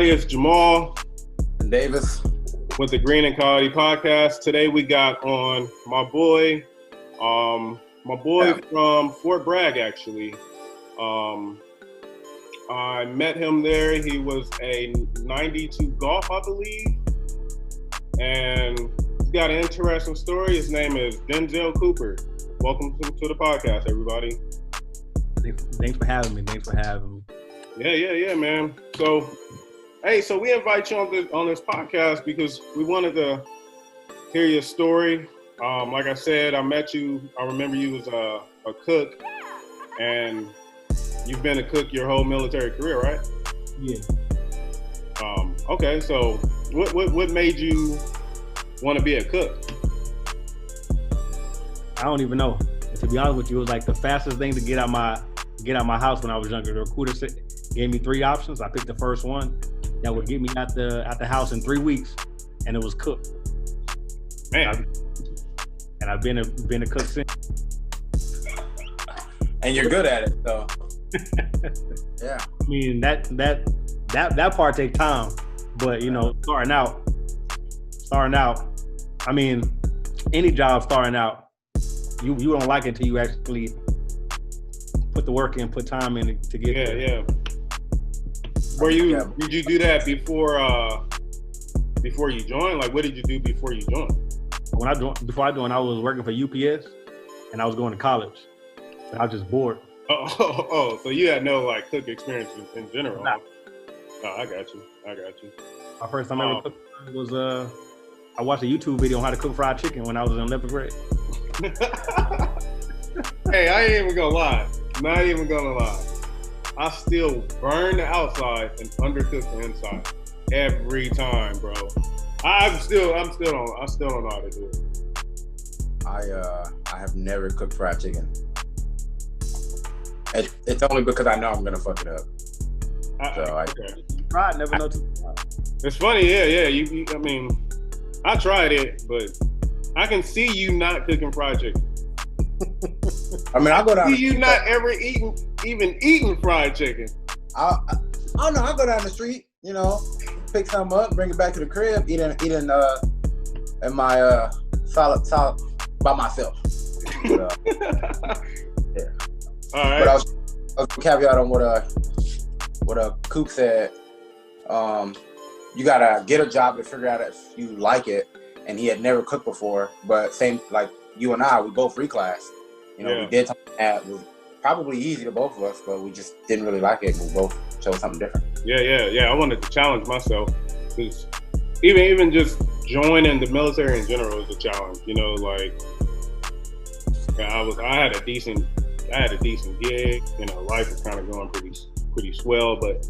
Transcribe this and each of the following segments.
everybody. It's Jamal and Davis with the Green and Quality Podcast. Today we got on my boy from Fort Bragg, actually. I met him there. He was a 92 golf, I believe. And he's got an interesting story. His name is Cooper. Welcome to the podcast, everybody. Thanks for having me. Yeah, man. So we invite you on this podcast because we wanted to hear your story. Like I said, I met you. I remember you was a cook, and you've been a cook your whole military career, right? Yeah. Okay. So what made you want to be a cook? I don't even know. To be honest with you, it was like the fastest thing to get out my house when I was younger. The recruiter gave me 3 options. I picked the first one that would get me out the house in 3 weeks, and it was cook. Man. And I've been a cook since. And you're good at it, so. Yeah. I mean that part takes time, but you know, starting out. I mean, any job starting out, you don't like it until you actually put the work in, put time in to get there. Yeah. Did you do that before you joined? Like, what did you do before you joined? Before I joined, I was working for UPS, and I was going to college. And I was just bored. Oh, so you had no like cook experience in general? Nah. Oh, I got you. My first time I ever cooked was I watched a YouTube video on how to cook fried chicken when I was in 11th grade. Hey, I ain't even gonna lie. Not even gonna lie. I still burn the outside and undercook the inside every time, bro. I still don't know how to do it. I have never cooked fried chicken. It's only because I know I'm gonna fuck it up. Tried, never know. It's funny, yeah. I mean, I tried it, but I can see you not cooking fried chicken. I mean, I go down. See you not ever eating fried chicken. I don't know. I go down the street, you know, pick something up, bring it back to the crib, eating in my solid by myself. But, yeah. All right. But I was caveat on what Coop said. You gotta get a job to figure out if you like it, and he had never cooked before. But same like you and I, we both reclassed. You know, We did something that was probably easy to both of us, but we just didn't really like it. We both chose something different. Yeah. I wanted to challenge myself because even just joining the military in general is a challenge. You know, like I had a decent gig. You know, life was kind of going pretty swell, but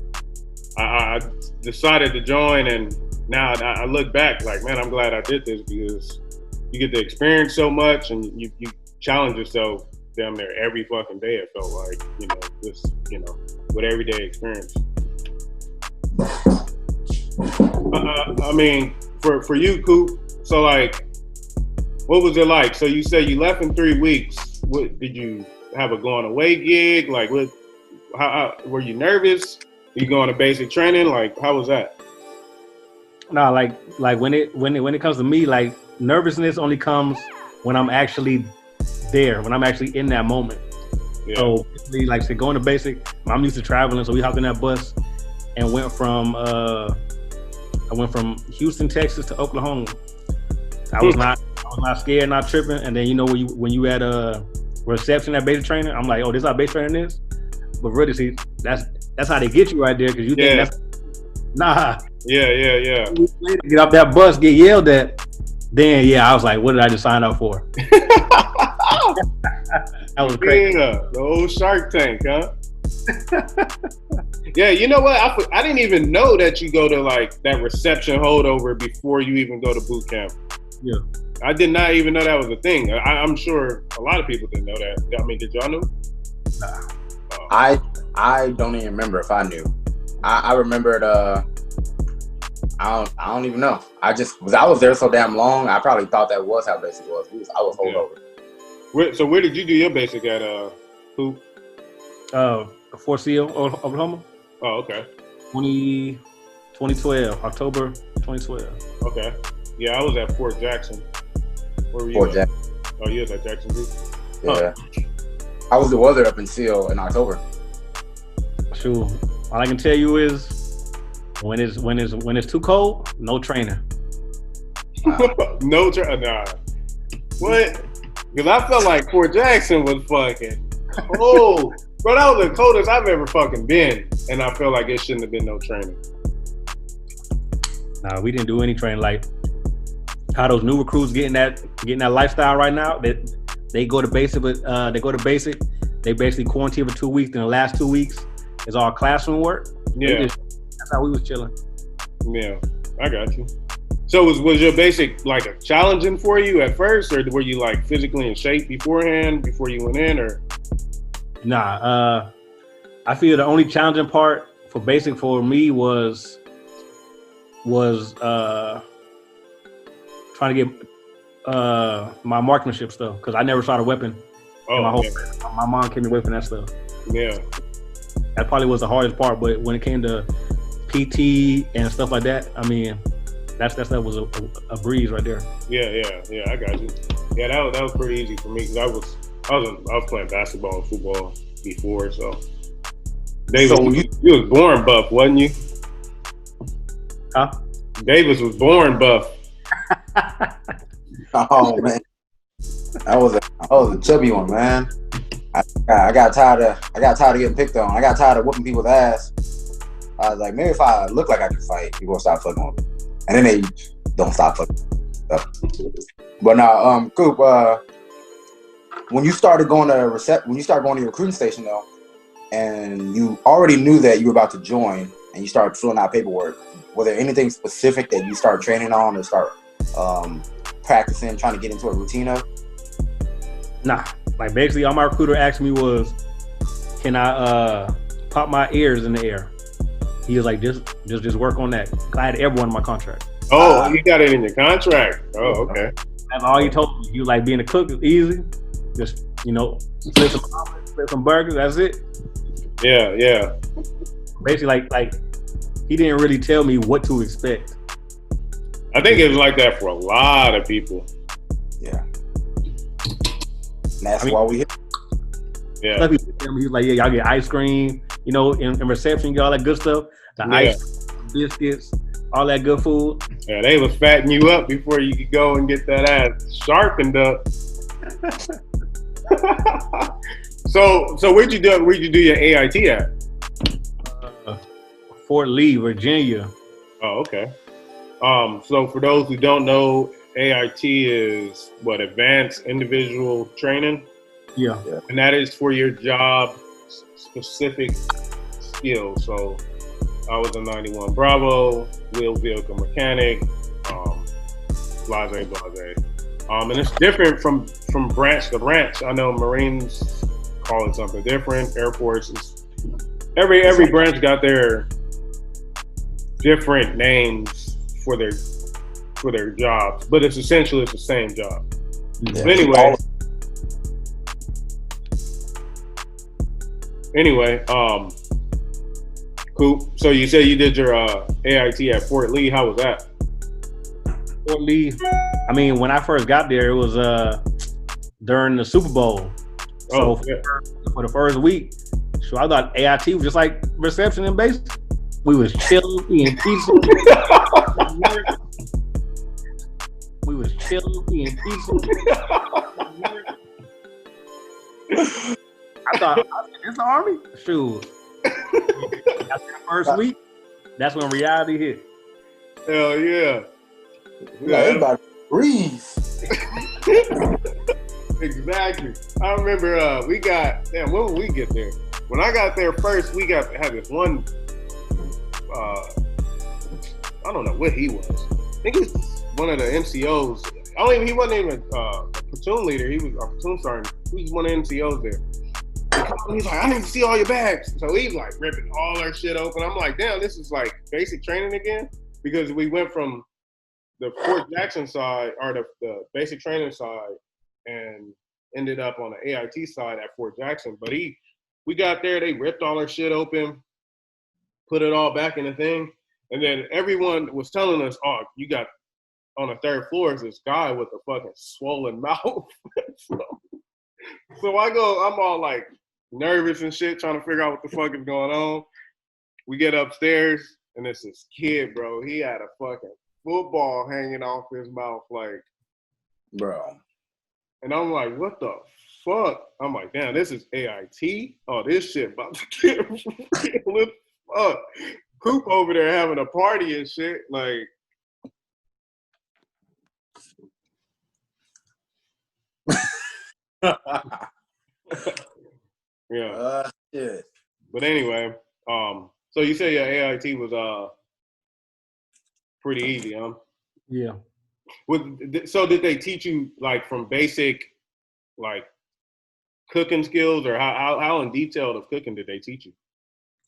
I decided to join, and now I look back like, man, I'm glad I did this because you get to experience so much, and you challenge yourself damn near every fucking day. It felt like, with everyday experience. I mean, for you, Coop. So like, what was it like? So you said you left in 3 weeks. What did you have a going away gig? Like, what? How were you nervous? You going to basic training? Like, how was that? No, like when it comes to me, like nervousness only comes when I'm actually there, when I'm actually in that moment. Yeah. So like say going to basic, I'm used to traveling, so we hopped in that bus and went from Houston, Texas to Oklahoma. I was not scared, not tripping. And then when you at a reception at basic training, I'm like, oh, this is how basic training is. But really, see, that's how they get you right there, because you think that's nah. Yeah. Get off that bus, get yelled at. Then I was like, what did I just sign up for? That was crazy. Yeah, the old Shark Tank, huh? Yeah, you know what? I didn't even know that you go to like that reception holdover before you even go to boot camp. Yeah. I did not even know that was a thing. I'm sure a lot of people didn't know that. I mean, did y'all know? Nah. I don't even remember if I knew. I remembered. I don't even know. I was there so damn long. I probably thought that was how basic was. I was holdover. So where did you do your basic at? Who? Fort Sill, Oklahoma. Oh, okay. 2012, 2012, October 2012. Okay. Yeah, I was at Fort Jackson. Where were you? Fort at? Jackson. Oh, you was at Jackson Group? Yeah. How was the weather up in Seal in October? Shoot, all I can tell you is when it's too cold, no training. No, nah. What? Because I felt like Fort Jackson was fucking cold. Bro, that was the coldest I've ever fucking been. And I felt like it shouldn't have been no training. Nah, we didn't do any training. Like how those new recruits getting that lifestyle right now. They go to basic, but they basically quarantine for 2 weeks. And the last 2 weeks is all classroom work. Yeah, that's how we was chilling. Yeah, I got you. So was your basic like a challenging for you at first, or were you like physically in shape beforehand before you went in, or? Nah, I feel the only challenging part for basic for me was trying to get my marksmanship stuff because I never shot a weapon. My mom gave me away from that stuff. Yeah, that probably was the hardest part. But when it came to PT and stuff like that, I mean, that stuff was a breeze right there. Yeah, I got you. Yeah, that was pretty easy for me because I was playing basketball and football before, so. Davis, you was born buff, wasn't you? Huh? Davis was born buff. Oh man, that was a chubby one, man. I got tired of getting picked on. I got tired of whooping people's ass. I was like, maybe if I look like I can fight, people will stop fucking with me. And then they don't stop fucking. But now, Coop, when you started going to your recruiting station though, and you already knew that you were about to join, and you started filling out paperwork, was there anything specific that you started training on or start practicing, trying to get into a routine of? Nah, like basically all my recruiter asked me was, can I pop my ears in the air? He was like, just work on that. I had everyone in my contract. Oh, you got it in your contract. Oh, okay. That's all he told me. You like being a cook is easy. Just, flip some omelets, flip some burgers, that's it. Yeah. Basically, like he didn't really tell me what to expect. I think it was like that for a lot of people. Yeah. And that's why we hit. Yeah. Some people tell me, he was like, yeah, y'all get ice cream, in reception, you get all that good stuff. The ice, biscuits, all that good food. Yeah, they was fatting you up before you could go and get that ass sharpened up. So where'd you do your AIT at? Fort Lee, Virginia. Oh, okay. So for those who don't know, AIT is what, advanced individual training? Yeah. And that is for your job specific skills. So I was a 91 Bravo, wheel vehicle mechanic, blase. And it's different from branch to branch. I know Marines call it something different. Air Force is every branch got their different names for their jobs, but it's essentially the same job. Yeah. But anyway, Coop. So you said you did your AIT at Fort Lee. How was that? Fort Lee. I mean, when I first got there, it was during the Super Bowl. So for the first week, so I thought AIT was just like reception and basic. We was chilling, eating pizza. We was chilling, eating pizza. I thought, it's the Army? Shoot. After the first week, that's when reality hit. Hell yeah. Everybody breathe. Exactly. I remember when would we get there? When I got there first, we had this one, I don't know what he was. I think he's one of the NCOs. He wasn't even a platoon leader. He was a platoon sergeant. He was one of the NCOs there. He's like, I need to see all your bags. So he's like ripping all our shit open. I'm like, damn, this is like basic training again? Because we went from the Fort Jackson side, or the basic training side, and ended up on the AIT side at Fort Jackson. But we got there, they ripped all our shit open, put it all back in the thing, And then everyone was telling us, oh, you got on the third floor is this guy with a fucking swollen mouth. So I go, I'm all like nervous and shit, trying to figure out what the fuck is going on. We get upstairs, and it's this kid, bro. He had a fucking football hanging off his mouth, like, bro. And I'm like, what the fuck? I'm like, damn, this is AIT? Oh, this shit about to get real as fuck. Coop over there having a party and shit, like. Yeah. Shit. But anyway, so you say your AIT was pretty easy, huh? Yeah. So did they teach you like from basic like cooking skills, or how in detail of cooking did they teach you?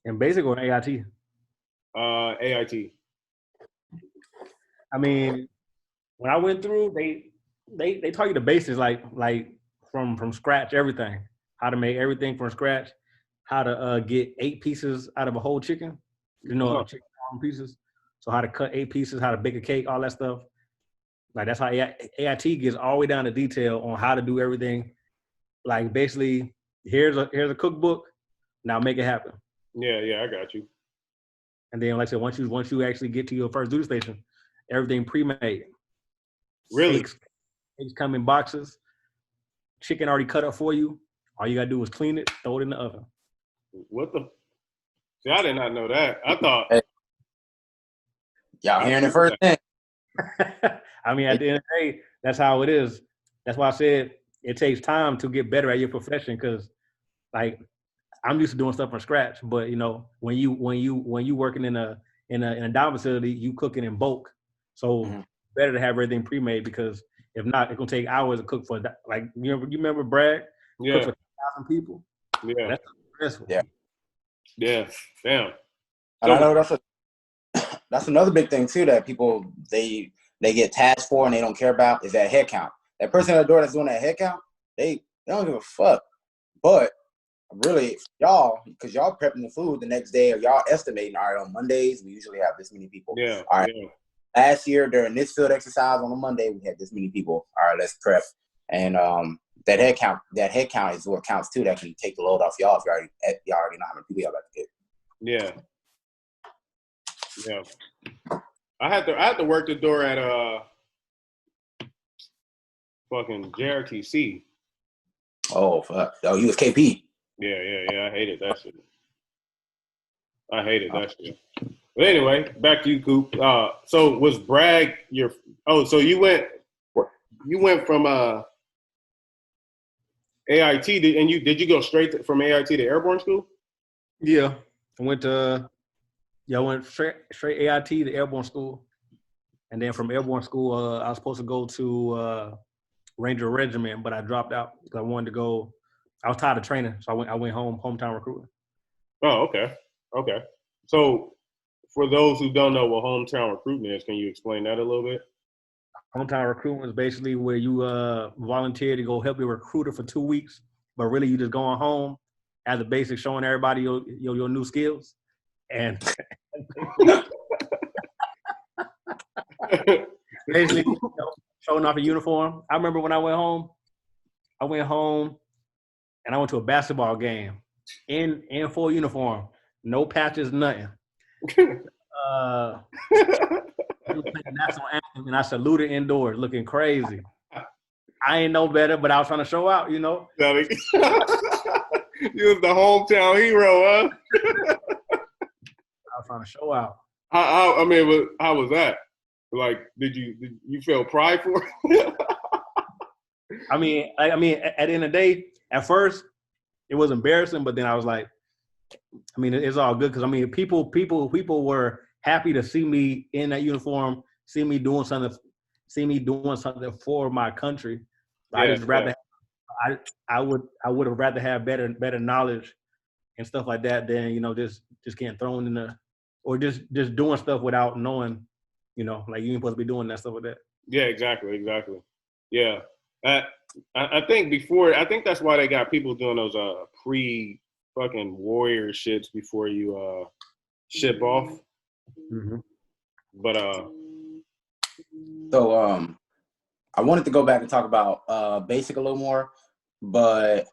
In basic or AIT? AIT. I mean, when I went through, they taught you the basics, like from scratch, everything. How to make everything from scratch. How to get 8 pieces out of a whole chicken. Chicken pieces. So how to cut 8 pieces, how to bake a cake, all that stuff. Like that's how AIT gets all the way down to detail on how to do everything. Like basically, here's a cookbook. Now make it happen. Yeah, I got you. And then, like I said, once you actually get to your first duty station, everything pre-made. Really? Eggs come in boxes. Chicken already cut up for you. All you gotta do is clean it, throw it in the oven. What the? See, I did not know that. I thought. Hey. Y'all hearing it first thing. I mean, at the end of the day, that's how it is. That's why I said it takes time to get better at your profession, because, like, I'm used to doing stuff from scratch. But when you working in a dining facility, you cooking in bulk. So better to have everything pre-made, because if not, it's gonna take hours to cook for, like, you remember Brad? Yeah. Cook for 1,000 people. Yeah. That's stressful. Yeah. Damn. And I know that's another big thing too, that people they get tasked for and they don't care about, is that head count. That person at the door that's doing that head count, they don't give a fuck. But really, y'all, because y'all prepping the food the next day, or y'all estimating, all right, on Mondays we usually have this many people. Yeah. All right. Yeah. Last year during this field exercise on a Monday, we had this many people. All right, let's prep. And that head count is what counts too. That can take the load off y'all if y'all already know how many people y'all about to get. Yeah. Yeah. I had to work the door at fucking JRTC. Oh fuck! Oh, you was KP. Yeah. I hated that shit. But anyway, back to you, Coop. So was Bragg your? Oh, so you went from AIT, and did you go straight from AIT to airborne school? Yeah, I went straight AIT to airborne school, and then from airborne school, I was supposed to go to Ranger Regiment, but I dropped out because I wanted to go. I was tired of training, so I went home, hometown recruiting. Oh, okay. So, for those who don't know what hometown recruitment is, can you explain that a little bit? Hometown recruitment is basically where you volunteer to go help your recruiter for 2 weeks, but really you just going home as a basic, showing everybody your new skills, and basically showing off a uniform. I remember when I went home and I went to a basketball game in full uniform, no patches, nothing. National anthem, and I saluted indoors, looking crazy. I ain't know better, but I was trying to show out, You was the hometown hero, huh? I was trying to show out. How was that? Like, did you feel pride for it? I mean, at the end of the day, at first it was embarrassing, but then I was like, I mean, it's all good, because I mean, people were happy to see me in that uniform, see me doing something for my country. Yeah, I just rather, yeah. I would have rather have better knowledge and stuff like that than just getting thrown in the, or just doing stuff without knowing, like you ain't supposed to be doing that stuff with that. Yeah, exactly. Yeah, I think that's why they got people doing those pre fucking warrior shits before you ship off. Mm-hmm. But So I wanted to go back and talk about basic a little more, but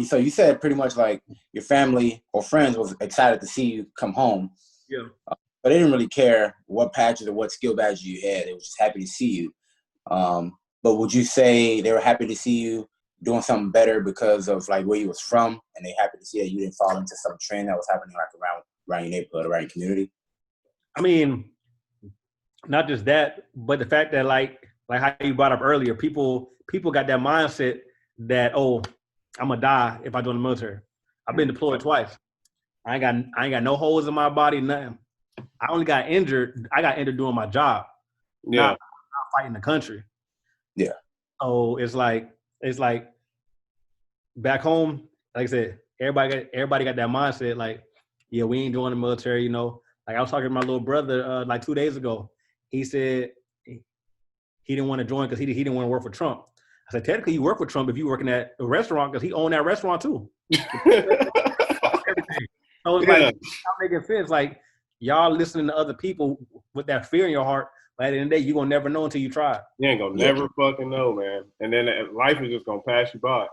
so you said pretty much like your family or friends was excited to see you come home. Yeah. But they didn't really care what patches or what skill badges you had. They were just happy to see you. But would you say they were happy to see you doing something better because of like where you was from, and they happy to see that you didn't fall into some trend that was happening like around your neighborhood, around your community? I mean, not just that, but the fact that like how you brought up earlier, people got that mindset that, oh, I'm gonna die if I join the military. I've been deployed twice. I ain't got no holes in my body, nothing. I only got injured. I got injured doing my job, not fighting the country. Yeah. So it's like back home, like I said, everybody got that mindset. Like, yeah, we ain't doing the military. You know, like I was talking to my little brother like 2 days ago. He said he didn't want to join because he didn't want to work for Trump. I said, technically, you work for Trump if you working at a restaurant because he owned that restaurant too. Everything. So it's like, not making sense. Like, y'all listening to other people with that fear in your heart, but at the end of the day, you're going to never know until you try. You ain't gonna never fucking know, man. And then life is just gonna pass you by.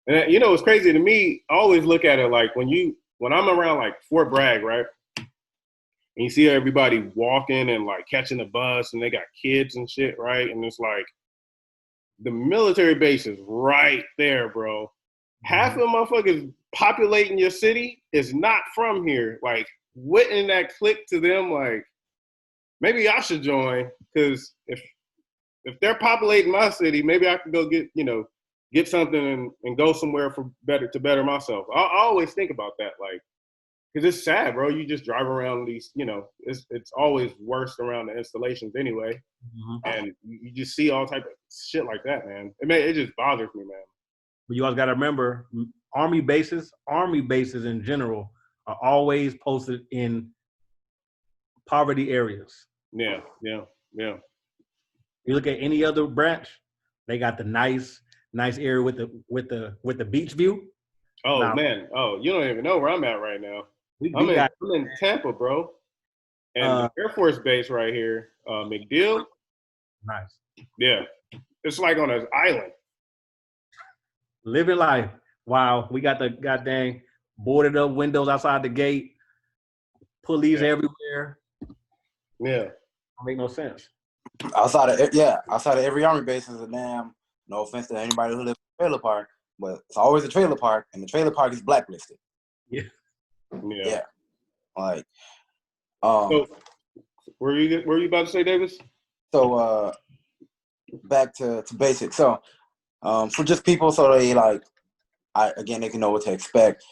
And you know, it's crazy to me. I always look at it like when I'm around like Fort Bragg, right? And you see everybody walking and like catching the bus, and they got kids and shit, right? And it's like the military base is right there, bro. Half of the motherfuckers populating your city is not from here. Like, wouldn't that click to them? Like, maybe I should join, because if they're populating my city, maybe I could go get something and go somewhere to better myself. I always think about that, like, because it's sad, bro. You just drive around these, it's always worse around the installations anyway, and you just see all type of shit like that, man. It just bothers me, man. But you always got to remember, army bases in general are always posted in poverty areas. Yeah. You look at any other branch, they got the nice area with the beach view. Oh man, you don't even know where I'm at right now. I'm in Tampa, bro, and the Air Force Base right here, McDill. Nice. Yeah, it's like on an island. Living life. Wow, we got the goddamn boarded up windows outside the gate, police everywhere. Yeah, don't make no sense. Outside of every army base is a damn. No offense to anybody who lives in a trailer park, but it's always a trailer park, and the trailer park is blacklisted. Yeah. Like, so, were you about to say, Davis? So, back to basics. So, for just people, so they like, they can know what to expect.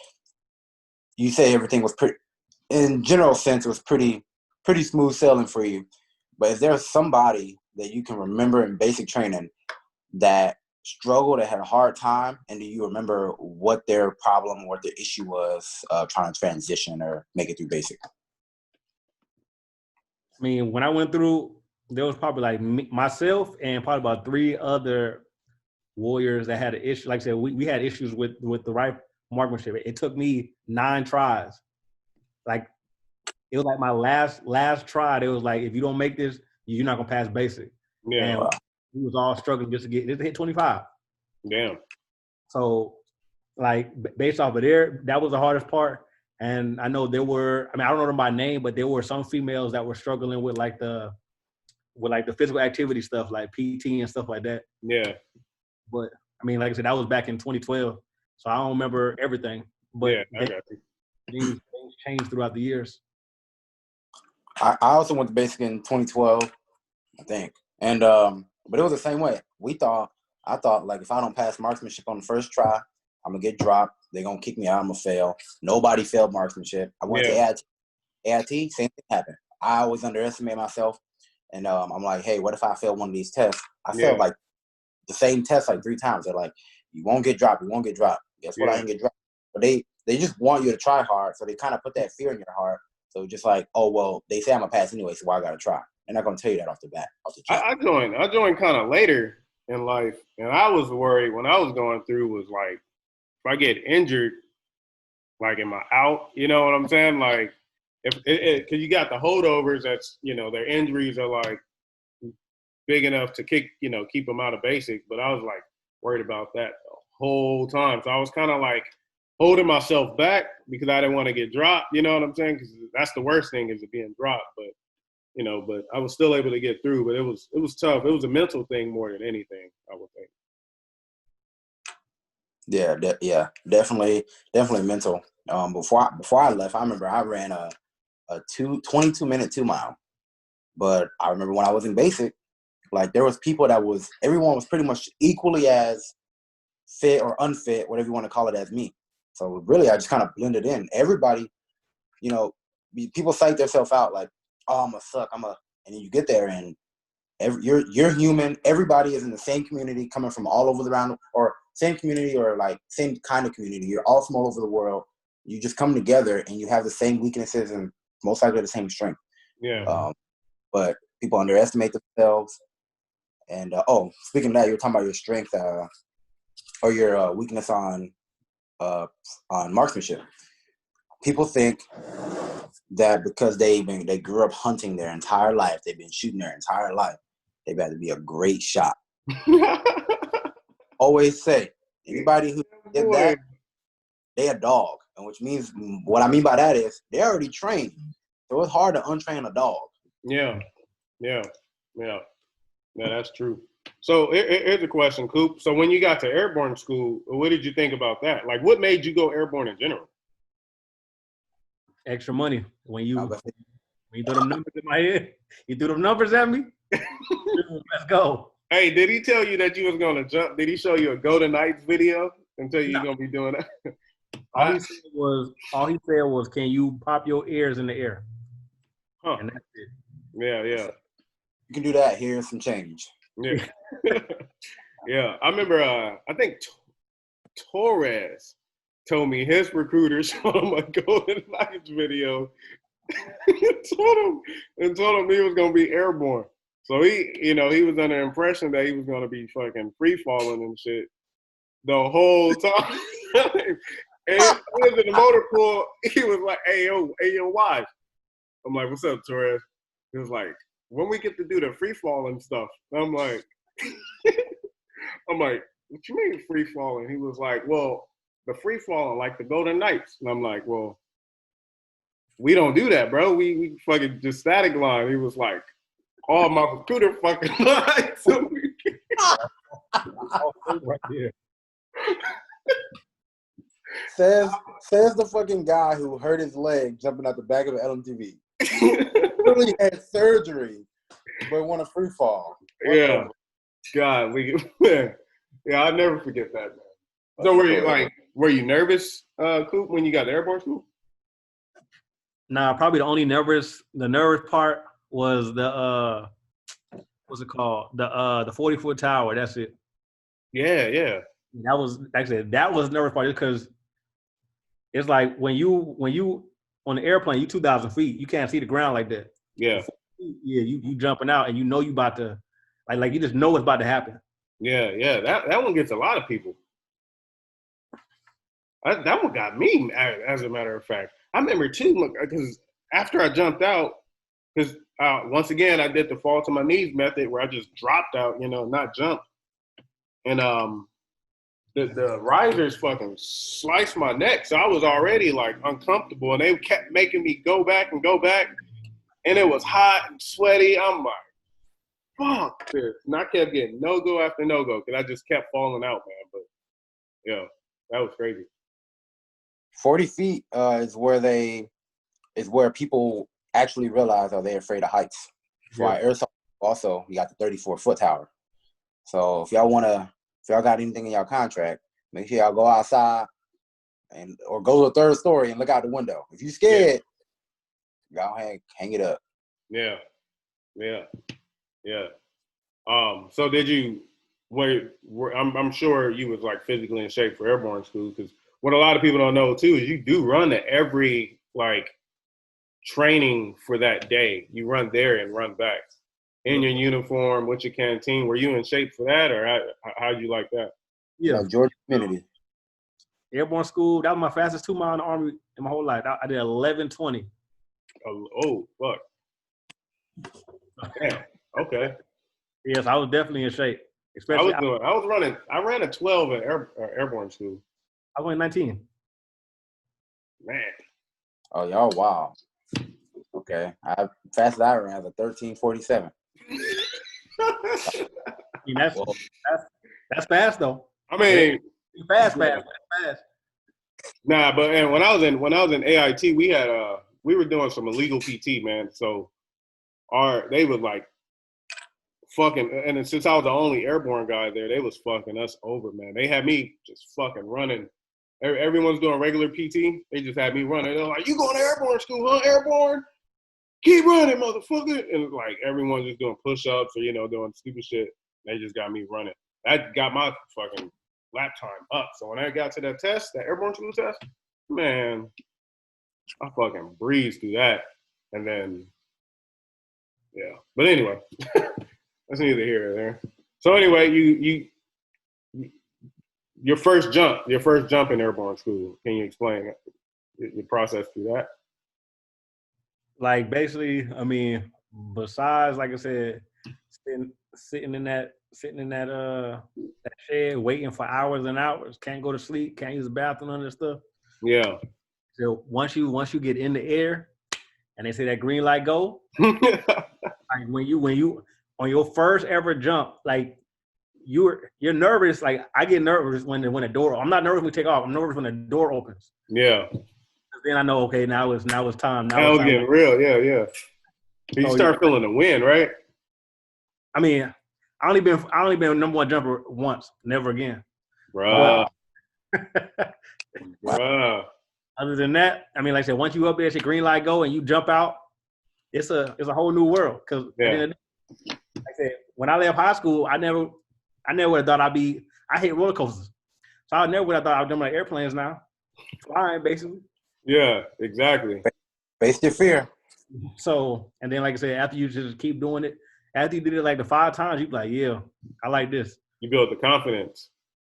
You say everything was pretty, in general sense, it was pretty smooth sailing for you. But is there somebody that you can remember in basic training that struggled, that had a hard time, and do you remember what their problem, what their issue was trying to transition or make it through basic? I mean, when I went through, there was probably like myself and probably about 3 other warriors that had an issue. Like I said, we had issues with the right marksmanship. It took me 9 tries. Like, it was like my last try. It was like, if you don't make this, you're not gonna pass basic. Yeah. And we was all struggling just to hit 25. Damn. So, like, based off of there, that was the hardest part. And I know there were, I don't know them by name, but there were some females that were struggling with the physical activity stuff, like PT and stuff like that. Yeah. But I mean, like I said, that was back in 2012, so I don't remember everything. But I got you. Things changed throughout the years. I also went to basic in 2012, I think, and but it was the same way. I thought like, if I don't pass marksmanship on the first try, I'm gonna get dropped. They're gonna kick me out. I'm gonna fail. Nobody failed marksmanship. I went to AIT. Same thing happened. I always underestimate myself, and I'm like, hey, what if I fail one of these tests? I failed like the same test like 3 times. They're like, you won't get dropped. You won't get dropped. Guess what? I didn't get dropped. But they just want you to try hard, so they kind of put that fear in your heart. So just like, oh well, they say I'm gonna pass anyway, so why I gotta try? They're not gonna tell you that off the bat. I joined kind of later in life, and I was worried when I was going through was like, if I get injured, like, am I out? You know what I'm saying? Like, Because you got the holdovers, that's their injuries are like big enough to keep them out of basic. But I was like worried about that the whole time, so I was kind of like holding myself back because I didn't want to get dropped. You know what I'm saying? Because that's the worst thing is it being dropped. But I was still able to get through. But it was tough. It was a mental thing more than anything, I would think. Yeah, definitely mental. Before I left, I remember I ran a 22-minute 2-mile. But I remember when I was in basic, like there was people everyone was pretty much equally as fit or unfit, whatever you want to call it, as me. So really, I just kind of blended in. Everybody, people psych themselves out like, oh, I'm gonna suck, and then you get there and you're human. Everybody is in the same community, coming from all over the round, or same community, or like same kind of community. You're all from all over the world. You just come together and you have the same weaknesses and most likely the same strength. Yeah. But people underestimate themselves. And speaking of that, you were talking about your strength or your weakness on marksmanship. People think that because they grew up hunting their entire life, they've been shooting their entire life, they better be a great shot. Always say, anybody who did that, they a dog. And which means, what I mean by that is, they're already trained. So it's hard to untrain a dog. Yeah, that's true. So here's a question, Coop. So when you got to airborne school, what did you think about that? Like, what made you go airborne in general? Extra money. When you throw them numbers in my head, you threw them numbers at me. Let's go. Hey, did he tell you that you was gonna jump? Did he show you a Golden Knights video and tell you you're gonna be doing that? All he said was, can you pop your ears in the air? Huh. And that's it. Yeah. You can do that. Here's some change. Yeah. Yeah. I remember, I think Torres told me his recruiter showed him a Golden Knights video and told him he was going to be airborne. So he was under the impression that he was going to be fucking free falling and shit the whole time. And he was in the motor pool. He was like, hey, yo, wife. I'm like, what's up, Torres? He was like, when we get to do the free falling stuff? I'm like, what you mean free falling? He was like, well, the free falling, like the Golden Knights. And I'm like, well, we don't do that, bro. We fucking just static line. He was like, oh, my recruiter fucking lied to me. Right there. Says the fucking guy who hurt his leg jumping out the back of an LMTV. Really had surgery, but want a free fall. Yeah. God, I'll never forget that, man. So were you nervous, Coop, when you got to airborne school? Nah, probably the nervous part was the what's it called? The 40-foot tower. That's it. Yeah. That was actually the nervous part because it's like when you on the airplane, you 2,000 feet, you can't see the ground like that. Yeah. You jumping out and you know you about to like you just know what's about to happen. Yeah. That one gets a lot of people. That one got me, as a matter of fact. I remember too, because after I jumped out, because once again I did the fall to my knees method where I just dropped out, not jumped, and the risers fucking sliced my neck, so I was already like uncomfortable, and they kept making me go back, and it was hot and sweaty. I'm like, fuck this, and I kept getting no go after no go because I just kept falling out, man. But yeah, that was crazy. 40 feet is where people actually realize are they afraid of heights. Why airsoft also you got the 34-foot tower. So if y'all got anything in y'all contract, make sure y'all go outside or go to the third story and look out the window. If you scared, y'all hang it up. Yeah. So did you? I'm sure you was like physically in shape for airborne school, because what a lot of people don't know too is you do run to every like training for that day. You run there and run back in your uniform with your canteen. Were you in shape for that, or how'd you like that? Yeah, Georgia community. Airborne school, that was my fastest 2 mile in the Army in my whole life. I did 11:20. Oh, fuck. Damn. Okay. Yes, I was definitely in shape. Especially I ran a 12 at airborne school. I went 19. Man. Oh, y'all, wow. Okay. Fastest I ran was a 13:47. I mean, that's fast though. I mean, fast. Nah, but and when I was in AIT, we were doing some illegal PT, man. So they was like fucking, and since I was the only airborne guy there, they was fucking us over, man. They had me just fucking running. Everyone's doing regular PT. They just had me running. They're like, "You going to airborne school, huh? Airborne? Keep running, motherfucker!" And like everyone's just doing push-ups or doing stupid shit. They just got me running. That got my fucking lap time up. So when I got to that test, that airborne school test, man, I fucking breezed through that. And then, yeah. But anyway, that's neither here nor there. So anyway, your first jump in airborne school. Can you explain your process through that? Like basically, I mean, besides like I said, sitting in that shed waiting for hours and hours, can't go to sleep, can't use the bathroom, none of that stuff. Yeah. So once you get in the air and they say that green light go, like when you on your first ever jump, like you're nervous. Like I get nervous when the door. I'm not nervous when we take off. I'm nervous when the door opens. Yeah. Then I know, okay, now it's time. Now it's getting real. Yeah. You start feeling the wind, right? I mean, I only been number one jumper once, never again. Bruh. Other than that, I mean, like I said, once you up there, it's a green light go and you jump out, it's a whole new world. Because like I said, when I left high school, I never would have thought I hate roller coasters. So I never would have thought I'd done like airplanes now. Flying, basically. Yeah, exactly. Face your fear. So, and then like I said, after you just keep doing it, after you did it like the 5 times, you be like, yeah, I like this. You build the confidence.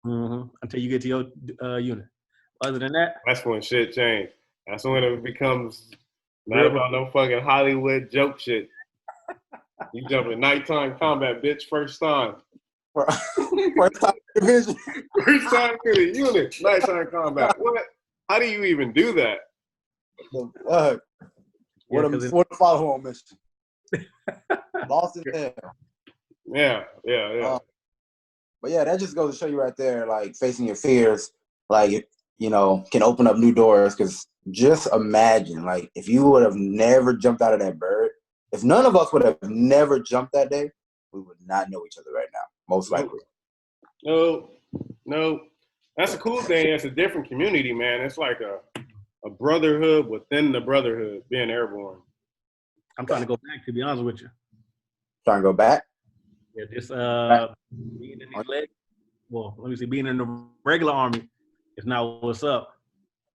Mm-hmm. Until you get to your unit. Other than that, that's when shit changed. That's when it becomes not about no fucking Hollywood joke shit. You jump in nighttime combat, bitch, first time. First time division. First time to the unit, nighttime combat. What? How do you even do that? What a follow-on mission. Lost in hell. Yeah. But yeah, that just goes to show you right there, like facing your fears, like, can open up new doors. Because just imagine, like, if you would have never jumped out of that bird, if none of us would have never jumped that day, we would not know each other right now, most likely. No. That's a cool thing. It's a different community, man. It's like a brotherhood within the brotherhood, being airborne. I'm trying to go back, to be honest with you. Trying to go back? Yeah, just being in these legs. Well, let me see. Being in the regular Army is not what's up.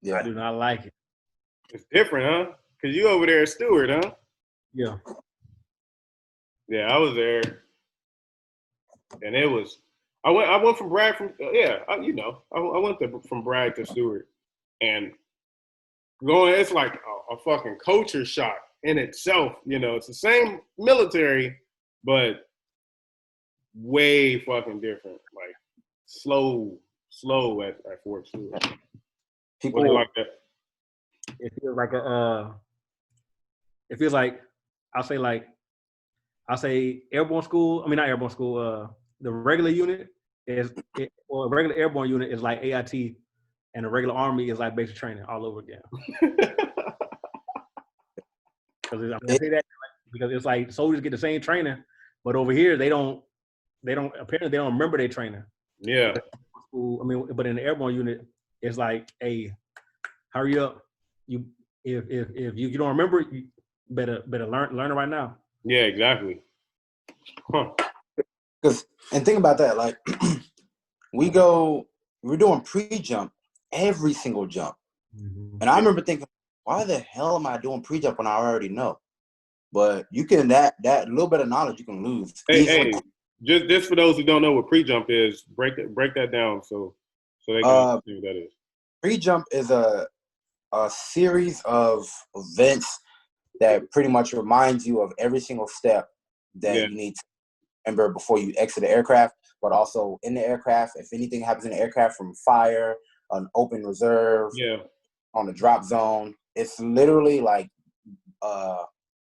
Yeah. I do not like it. It's different, huh? Because you over there as steward, huh? Yeah. Yeah, I was there. And it was, I went from Bragg I went from Bragg to Stewart. And it's like a fucking culture shock in itself. It's the same military, but way fucking different. Like slow at Fort Stewart. People like that. It feels like I'll say airborne school. I mean, not airborne school. The regular unit a regular airborne unit is like AIT, and the regular Army is like basic training all over again. Because it's like soldiers get the same training, but over here they don't remember their training. Yeah. But in the airborne unit, it's like, hey, hurry up. If you don't remember it, you better learn it right now. Yeah, exactly. Huh. And think about that, like we're doing pre-jump every single jump. Mm-hmm. And I remember thinking, why the hell am I doing pre-jump when I already know? But you can that little bit of knowledge you can lose. Hey, just for those who don't know what pre-jump is, break that down so they can see what that is. Pre-jump is a series of events that pretty much reminds you of every single step that Yeah. you need to remember before you exit the aircraft, but also in the aircraft. If anything happens in the aircraft, from fire, an open reserve, Yeah. on the drop zone, it's literally like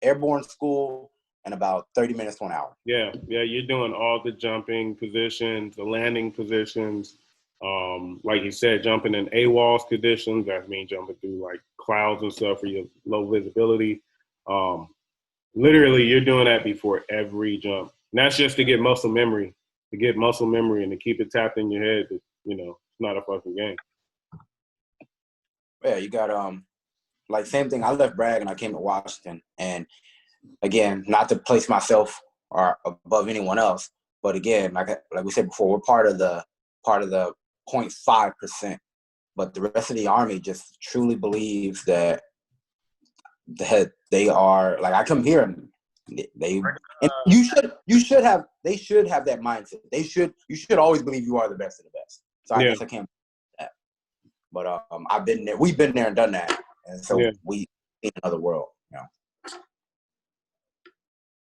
airborne school in about 30 minutes to an hour. Yeah. Yeah. You're doing all the jumping positions, the landing positions. Like you said, jumping in AWOS conditions. That means jumping through like clouds and stuff for your low visibility. Literally, you're doing that before every jump. And that's just to get muscle memory, and to keep it tapped in your head that, it's not a fucking game. Yeah, you got like same thing. I left Bragg and I came to Washington, and again, not to place myself or above anyone else, but again, like we said before, we're part of the 0.5%. But the rest of the Army just truly believes that they are like, I come here and and they should have that mindset. You should always believe you are the best of the best. So I guess I can't do that. But I've been there. We've been there and done that, and so we in another world.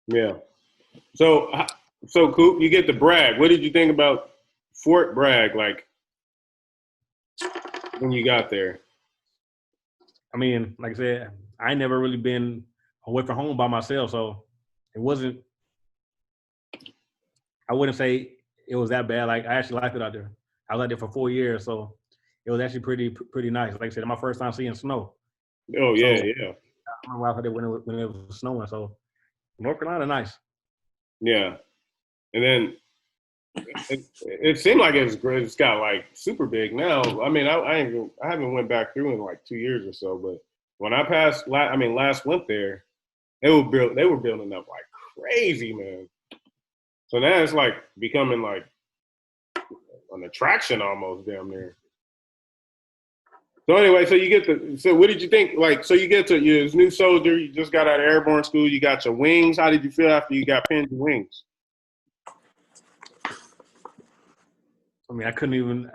Yeah. So Coop, you get to Bragg. What did you think about Fort Bragg, like, when you got there? I mean, like I said, I ain't never really been away from home by myself, so it wasn't. I wouldn't say it was that bad. Like, I actually liked it out there. I was out there for 4 years, so it was actually pretty nice. Like I said, my first time seeing snow. Oh yeah, so, yeah. I remember out there when it was snowing. So North Carolina, nice. Yeah, and then it seemed like it was great. It's got like super big now. I mean, I haven't went back through in like 2 years or so, but when I last went there, they were building up like crazy, man. So now it's like becoming like an attraction almost damn near. So anyway, so what did you think? Like, so you get to you're a new soldier, you just got out of airborne school, you got your wings. How did you feel after you got pinned your wings? I mean, I couldn't even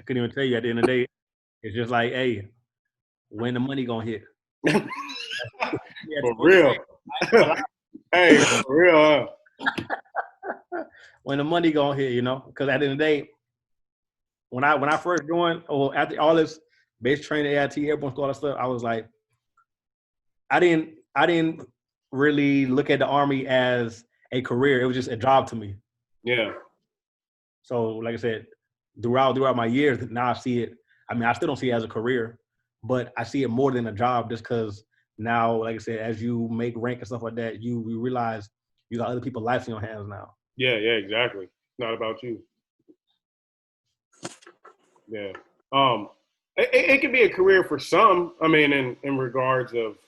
tell you at the end of the day. It's just like, hey, when the money gonna hit? For real. Hey, for real, huh? When the money gonna hit, because at the end of the day, when I first joined, or after all this base training, AIT, airborne school, all that stuff, I was like, I didn't really look at the Army as a career. It was just a job to me. Yeah. So, like I said, throughout my years, now I see it. I mean, I still don't see it as a career, but I see it more than a job, just because now, like I said, as you make rank and stuff like that, you realize you got other people's lives in your hands now. Yeah, exactly. It's not about you. Yeah. It could be a career for some. I mean, in regards of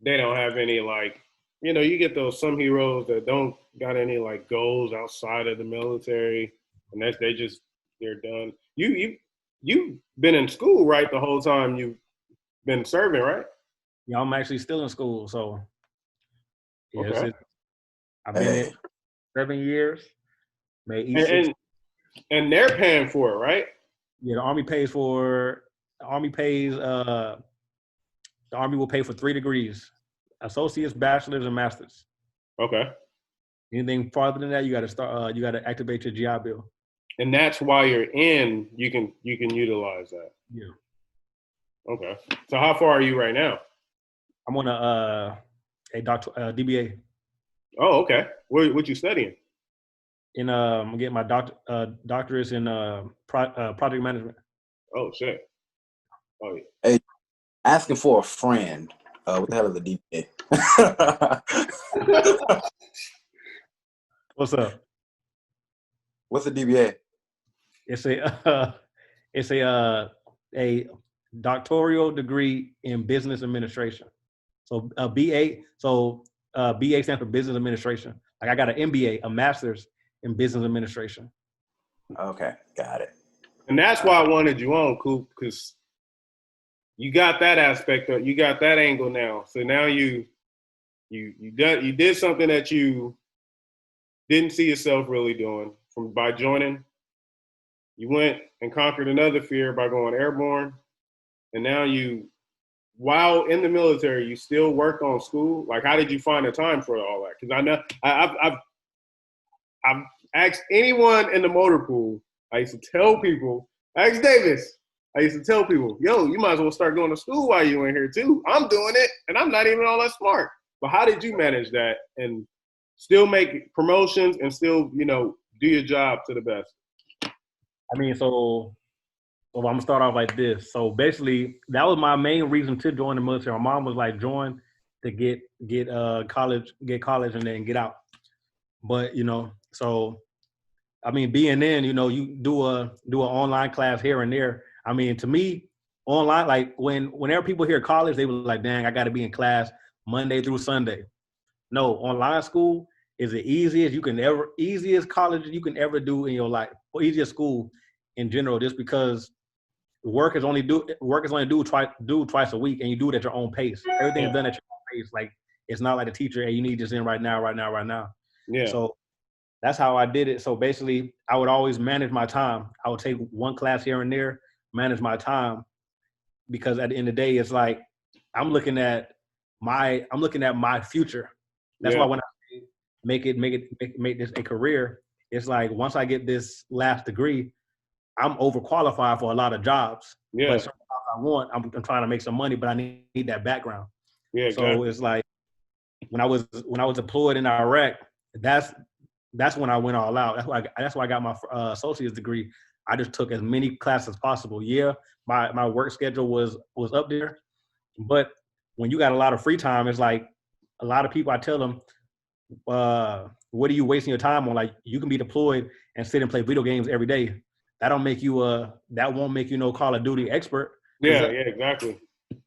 they don't have any, like, you get those some heroes that don't got any like goals outside of the military, and they're done. You've been in school, right? The whole time you've been serving, right? Yeah, I'm actually still in school, so yes, Okay. I've been in 7 years. Made each and they're paying for it, right? Yeah, the Army pays. The Army will pay for 3 degrees: associates, bachelors, and masters. Okay. Anything farther than that, you got to start. You got to activate your GI Bill. And that's why you're in. You can utilize that. Yeah. Okay. So how far are you right now? I'm on a DBA. Oh, okay. What you studying? I'm getting my doctorates in project management. Oh shit. Oh yeah. Hey, asking for a friend. What the hell is a DBA? What's up? What's a DBA? It's a doctoral degree in business administration. So BA. So BA stands for business administration. Like, I got an MBA, a master's in business administration. Okay, got it. And that's why I wanted you on, Coop, because you got that aspect of, you got that angle now. So now you did something that you didn't see yourself really doing by joining. You went and conquered another fear by going airborne, and now you while in the military, you still worked on school? Like, how did you find the time for all that? Because I know I've asked anyone in the motor pool. I used to tell people, ask Davis. I used to tell people, yo, you might as well start going to school while you're in here too. I'm doing it, and I'm not even all that smart. But how did you manage that and still make promotions and still, do your job to the best? I mean, so I'm gonna start off like this. So basically, that was my main reason to join the military. My mom was like, join to get college, and then get out. But so I mean, being in, you do an online class here and there. I mean, to me, online, like whenever people hear college, they were like, dang, I got to be in class Monday through Sunday. No, online school is the easiest college you can ever do in your life, or easiest school in general, just because work is only due twice a week, and you do it at your own pace. Everything's done at your own pace. Like, it's not like the teacher, hey, you need this in right now. Yeah. So that's how I did it. So basically, I would always manage my time. I would take one class here and there, manage my time, because at the end of the day, it's like I'm looking at my future. That's why when I say make this a career, it's like once I get this last degree, I'm overqualified for a lot of jobs. Yeah. But certain jobs I'm trying to make some money, but I need that background. Yeah. So it's like when I was deployed in Iraq, that's when I went all out. That's why I got my associate's degree. I just took as many classes as possible. Yeah, my work schedule was up there, but when you got a lot of free time, it's like a lot of people, I tell them, what are you wasting your time on? Like, you can be deployed and sit and play video games every day. That won't make you no Call of Duty expert. Yeah, exactly.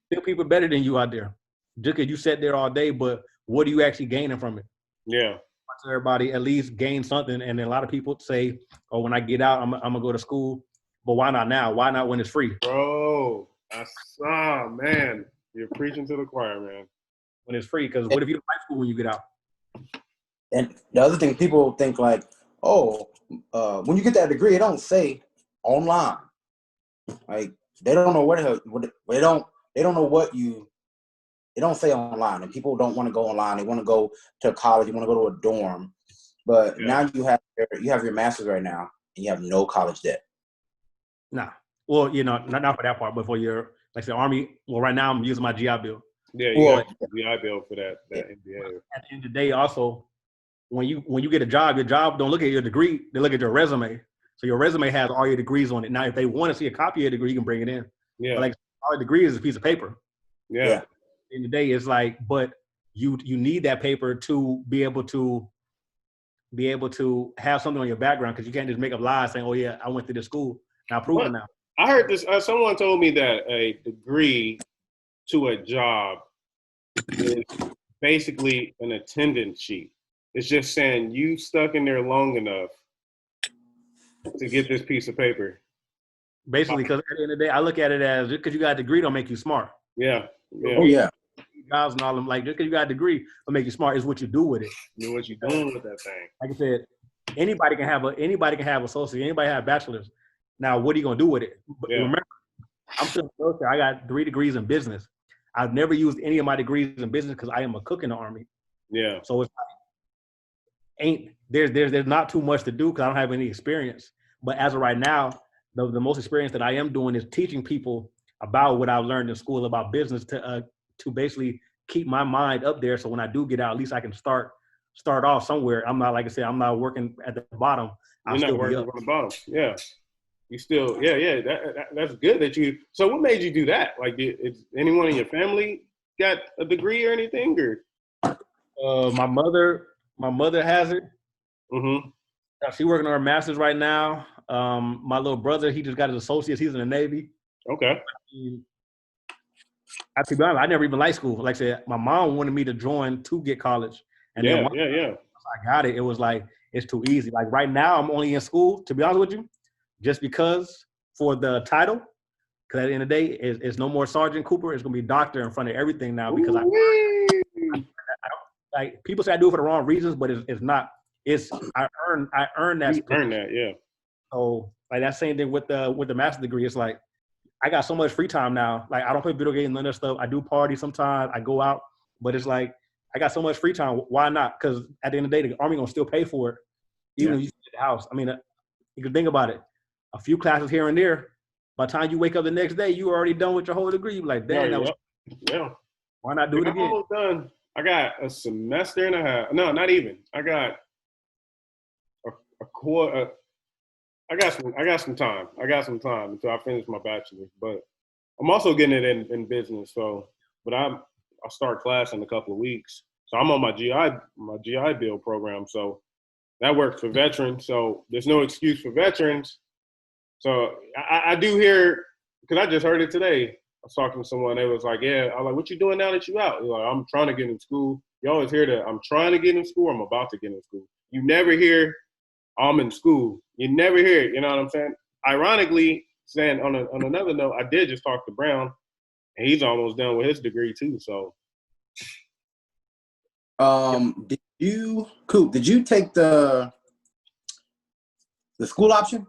Still people better than you out there. Just because you sat there all day, but what are you actually gaining from it? Yeah. Everybody at least gain something. And then a lot of people say, oh, when I get out, I'm gonna go to school. But why not now? Why not when it's free? Bro, man, you're preaching to the choir, man. When it's free, because what if you don't like school when you get out? And the other thing, people think like, oh, when you get that degree, it don't say online. Like, they don't know it don't say online, and people don't want to go online. They want to go to college. They want to go to a dorm. But now you have your master's right now, and you have no college debt. Nah. Well, not for that part, but for your, like, the Army. Well, right now I'm using my GI Bill. Yeah, you got GI Bill for that MBA. At the end of the day, also, when you get a job, your job don't look at your degree. They look at your resume. So your resume has all your degrees on it. Now, if they want to see a copy of your degree, you can bring it in. Yeah. But, like, all the degree is a piece of paper. Yeah. In the day, it's like, but you need that paper to be able to have something on your background, because you can't just make up lies saying, oh yeah, I went to this school. Now prove it now. I heard this. Someone told me that a degree to a job is basically an attendance sheet. It's just saying you stuck in there long enough to get this piece of paper. Basically, because at the end of the day, I look at it as, just because you got a degree don't make you smart. Yeah. Oh yeah. Jobs and all them, like, just because you got a degree will make you smart. Is what you do with it. You know what you're doing with that thing. Like I said, anybody can have associate, anybody have bachelor's. Now, what are you gonna do with it? But remember, I'm still in the military. I got 3 degrees in business. I've never used any of my degrees in business because I am a cook in the Army. Yeah. So it's there's not too much to do because I don't have any experience. But as of right now, the most experience that I am doing is teaching people about what I've learned in school about business to basically keep my mind up there. So when I do get out, at least I can start off somewhere. I'm not, like I said, I'm not working at the bottom. You're not working on the bottom. Yeah. You still, yeah. That's good that you. So what made you do that? Like, is anyone in your family got a degree or anything? Or my mother has it. Mm-hmm. She's working on her master's right now. My little brother, he just got his associates. He's in the Navy. Okay. To be honest, I never even liked school. Like I said, my mom wanted me to join to get college. And then once I got it, it was like, it's too easy. Like, right now, I'm only in school, to be honest with you, just because for the title. Because at the end of the day, it's no more Sergeant Cooper. It's going to be doctor in front of everything now, because I like, people say I do it for the wrong reasons, but it's not. It's I earned that. You earned that, yeah. So, like, that same thing with the master's degree. It's like, I got so much free time now. Like I don't play video games, none of that stuff. I do party sometimes. I go out, but it's like I got so much free time. Why not? Because at the end of the day, the Army gonna still pay for it, even if you stay at the house. I mean, you can think about it. A few classes here and there. By the time you wake up the next day, you already done with your whole degree. You be like, damn, that was. Yeah. Why not do it again? I'm almost done. I got a semester and a half. No, not even. I got a quarter. I got some time. I got some time until I finish my bachelor's. But I'm also getting it in business. So, but I'll start class in a couple of weeks. So I'm on my GI Bill program. So that works for veterans. So there's no excuse for veterans. So I do hear, because I just heard it today. I was talking to someone. They was like, "Yeah." I'm like, "What you doing now that you out?" They're like, "I'm trying to get in school." You always hear that. I'm trying to get in school. I'm about to get in school. You never hear, "I'm in school." You never hear it. You know what I'm saying? Ironically, saying on another note, I did just talk to Brown, and he's almost done with his degree too. So, did you take the school option?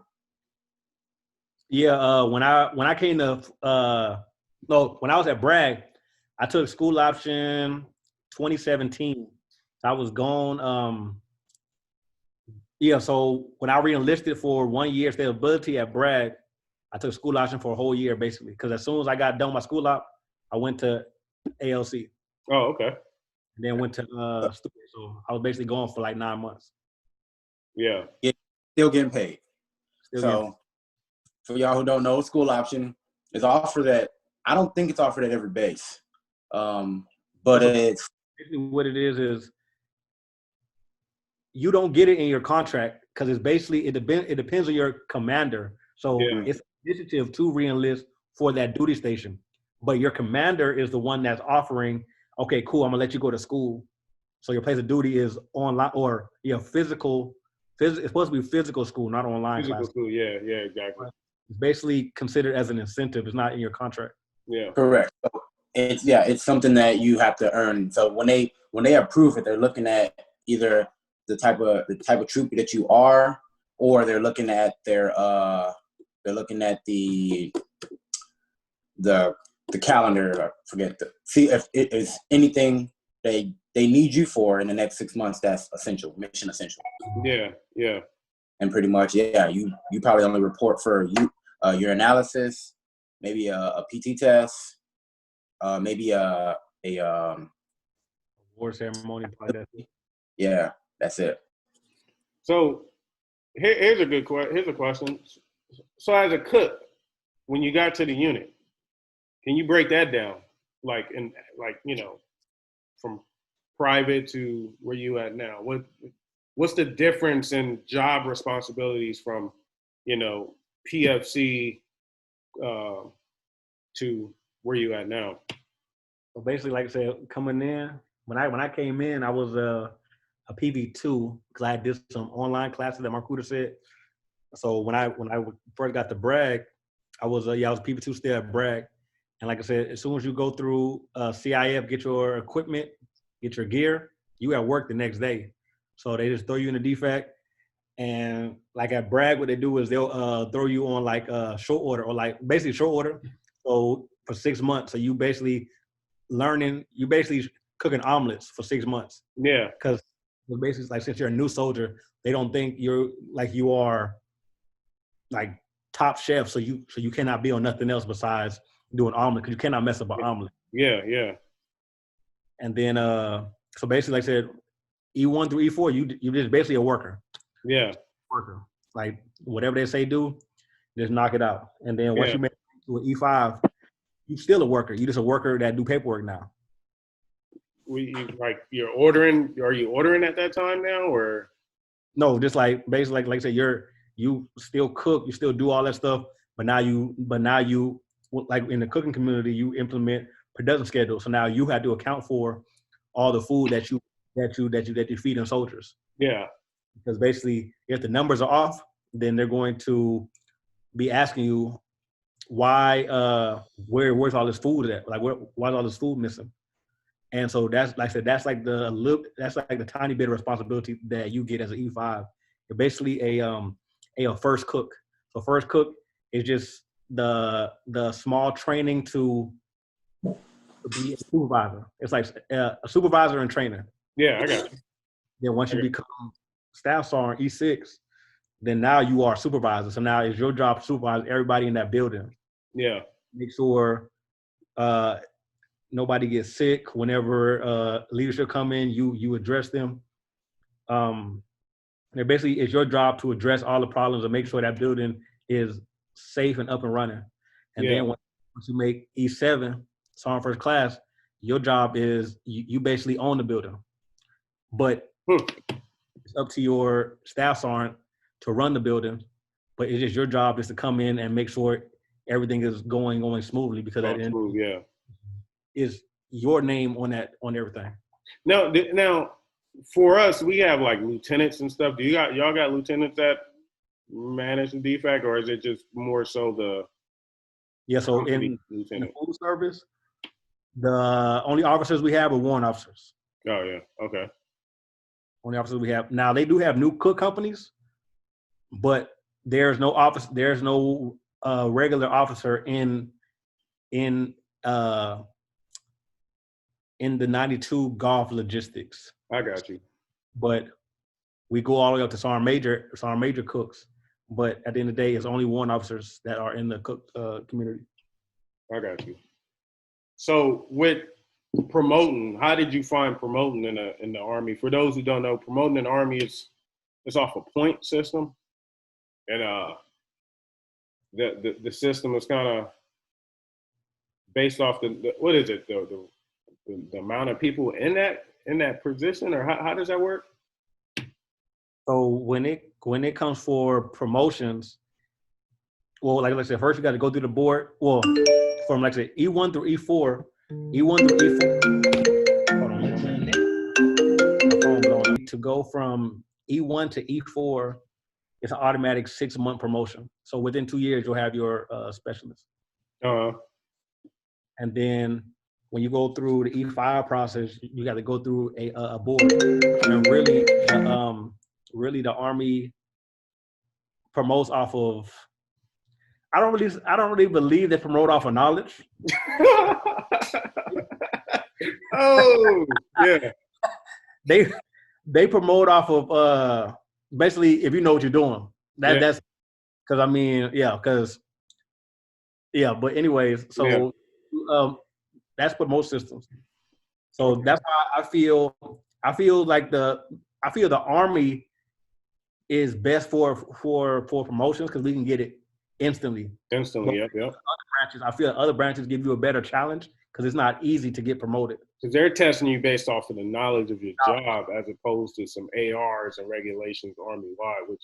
Yeah, when I came to when I was at Bragg, I took school option 2017. I was gone. So when I re-enlisted for 1 year stability at Bragg, I took school option for a whole year basically. Because as soon as I got done my school op, I went to ALC. Oh, okay. And then went to Stewart. So I was basically gone for like 9 months. Yeah. Still getting paid. For y'all who don't know, school option is offered at, I don't think it's offered at every base. But it's basically what it is you don't get it in your contract because it's basically it depends on your commander. So it's an initiative to re-enlist for that duty station. But your commander is the one that's offering, okay, cool, I'm gonna let you go to school. So your place of duty is online or physical. It's supposed to be physical school, not online physical class. School, yeah, exactly. It's basically considered as an incentive. It's not in your contract. Yeah, correct. So it's something that you have to earn. So when they approve it, they're looking at either the type of troop that you are, or they're looking at the calendar. I forget see if it is anything they need you for in the next 6 months. That's essential, mission essential. Yeah. And pretty much, you probably only report for your analysis, maybe a PT test, maybe a award ceremony. Yeah, that's it. So here's a question. So as a cook, when you got to the unit, can you break that down? From private to where you at now? What's the difference in job responsibilities from, PFC to where you at now? So basically, like I said, coming in, when I came in, I was a PV2 because I did some online classes that my recruiter said. So when I first got to Bragg, I was a PV2 still at Bragg. And like I said, as soon as you go through CIF, get your equipment, get your gear, you at work the next day. So they just throw you in a defect. And like at Bragg, what they do is they'll throw you on like short order or like basically short order. So for 6 months, so you basically cooking omelets for 6 months. Yeah. Because basically like since you're a new soldier, they don't think you are like top chef. So you cannot be on nothing else besides doing omelet because you cannot mess up an omelet. Yeah. And then so basically like I said, E1 through E4, you just basically a worker. Yeah. Worker. Like whatever they say do, just knock it out. And then once you make it to an E5, you still a worker. You just a worker that do paperwork now. You're ordering? Are you ordering at that time now, or? No, just like basically like I said, you still cook, you still do all that stuff, but now you like in the cooking community, you implement production schedule. So now you have to account for all the food that you feed in soldiers. Yeah. Because basically, if the numbers are off, then they're going to be asking you why, where's all this food at? Like, why's all this food missing? And so that's like I said, that's like the tiny bit of responsibility that you get as an E5. You're basically a first cook. So first cook is just the small training to be a supervisor. It's like a supervisor and trainer. Yeah, I got you. Then once you become staff sergeant E6, then now you are supervisor. So now it's your job to supervise everybody in that building. Yeah. Make sure nobody gets sick. Whenever leadership come in, you address them. And basically, it's your job to address all the problems and make sure that building is safe and up and running. And then once you make E7, sergeant first class, your job is you basically own the building. But it's up to your staff sergeant to run the building. But it's just your job is to come in and make sure everything is going smoothly, because at the end, is your name on everything. Now, for us, we have like lieutenants and stuff. Y'all got lieutenants that manage the DFAC, or is it just more so the? Yeah, so in the full service, the only officers we have are warrant officers. Oh yeah, okay. Only officers we have now. They do have new cook companies, but there's no office. There's no regular officer in the 92 golf logistics. I got you. But we go all the way up to sergeant major cooks. But at the end of the day, it's only warrant officers that are in the cook community. I got you. So with promoting, how did you find promoting in the Army? For those who don't know, promoting in the Army is off a point system, and the system is kind of based off the what is it, the amount of people in that position, or how does that work? So when it comes for promotions, well, like I said, first you got to go through the board. Well, from like I said, E1 through E4, to go from E1 to E4, it's an automatic 6-month promotion. So within 2 years, you'll have your specialist. And then when you go through the E5 process, you got to go through a board. And really, the Army promotes off of. I don't really believe they promote off of knowledge. Oh yeah. They promote off of basically if you know what you're doing. That's because but anyways, so that's what most systems. So that's why I feel like the Army is best for promotions, because we can get it instantly. Yep. Other branches, I feel other branches give you a better challenge because it's not easy to get promoted. Because they're testing you based off of the knowledge of your job, as opposed to some ARs and regulations Army-wide, which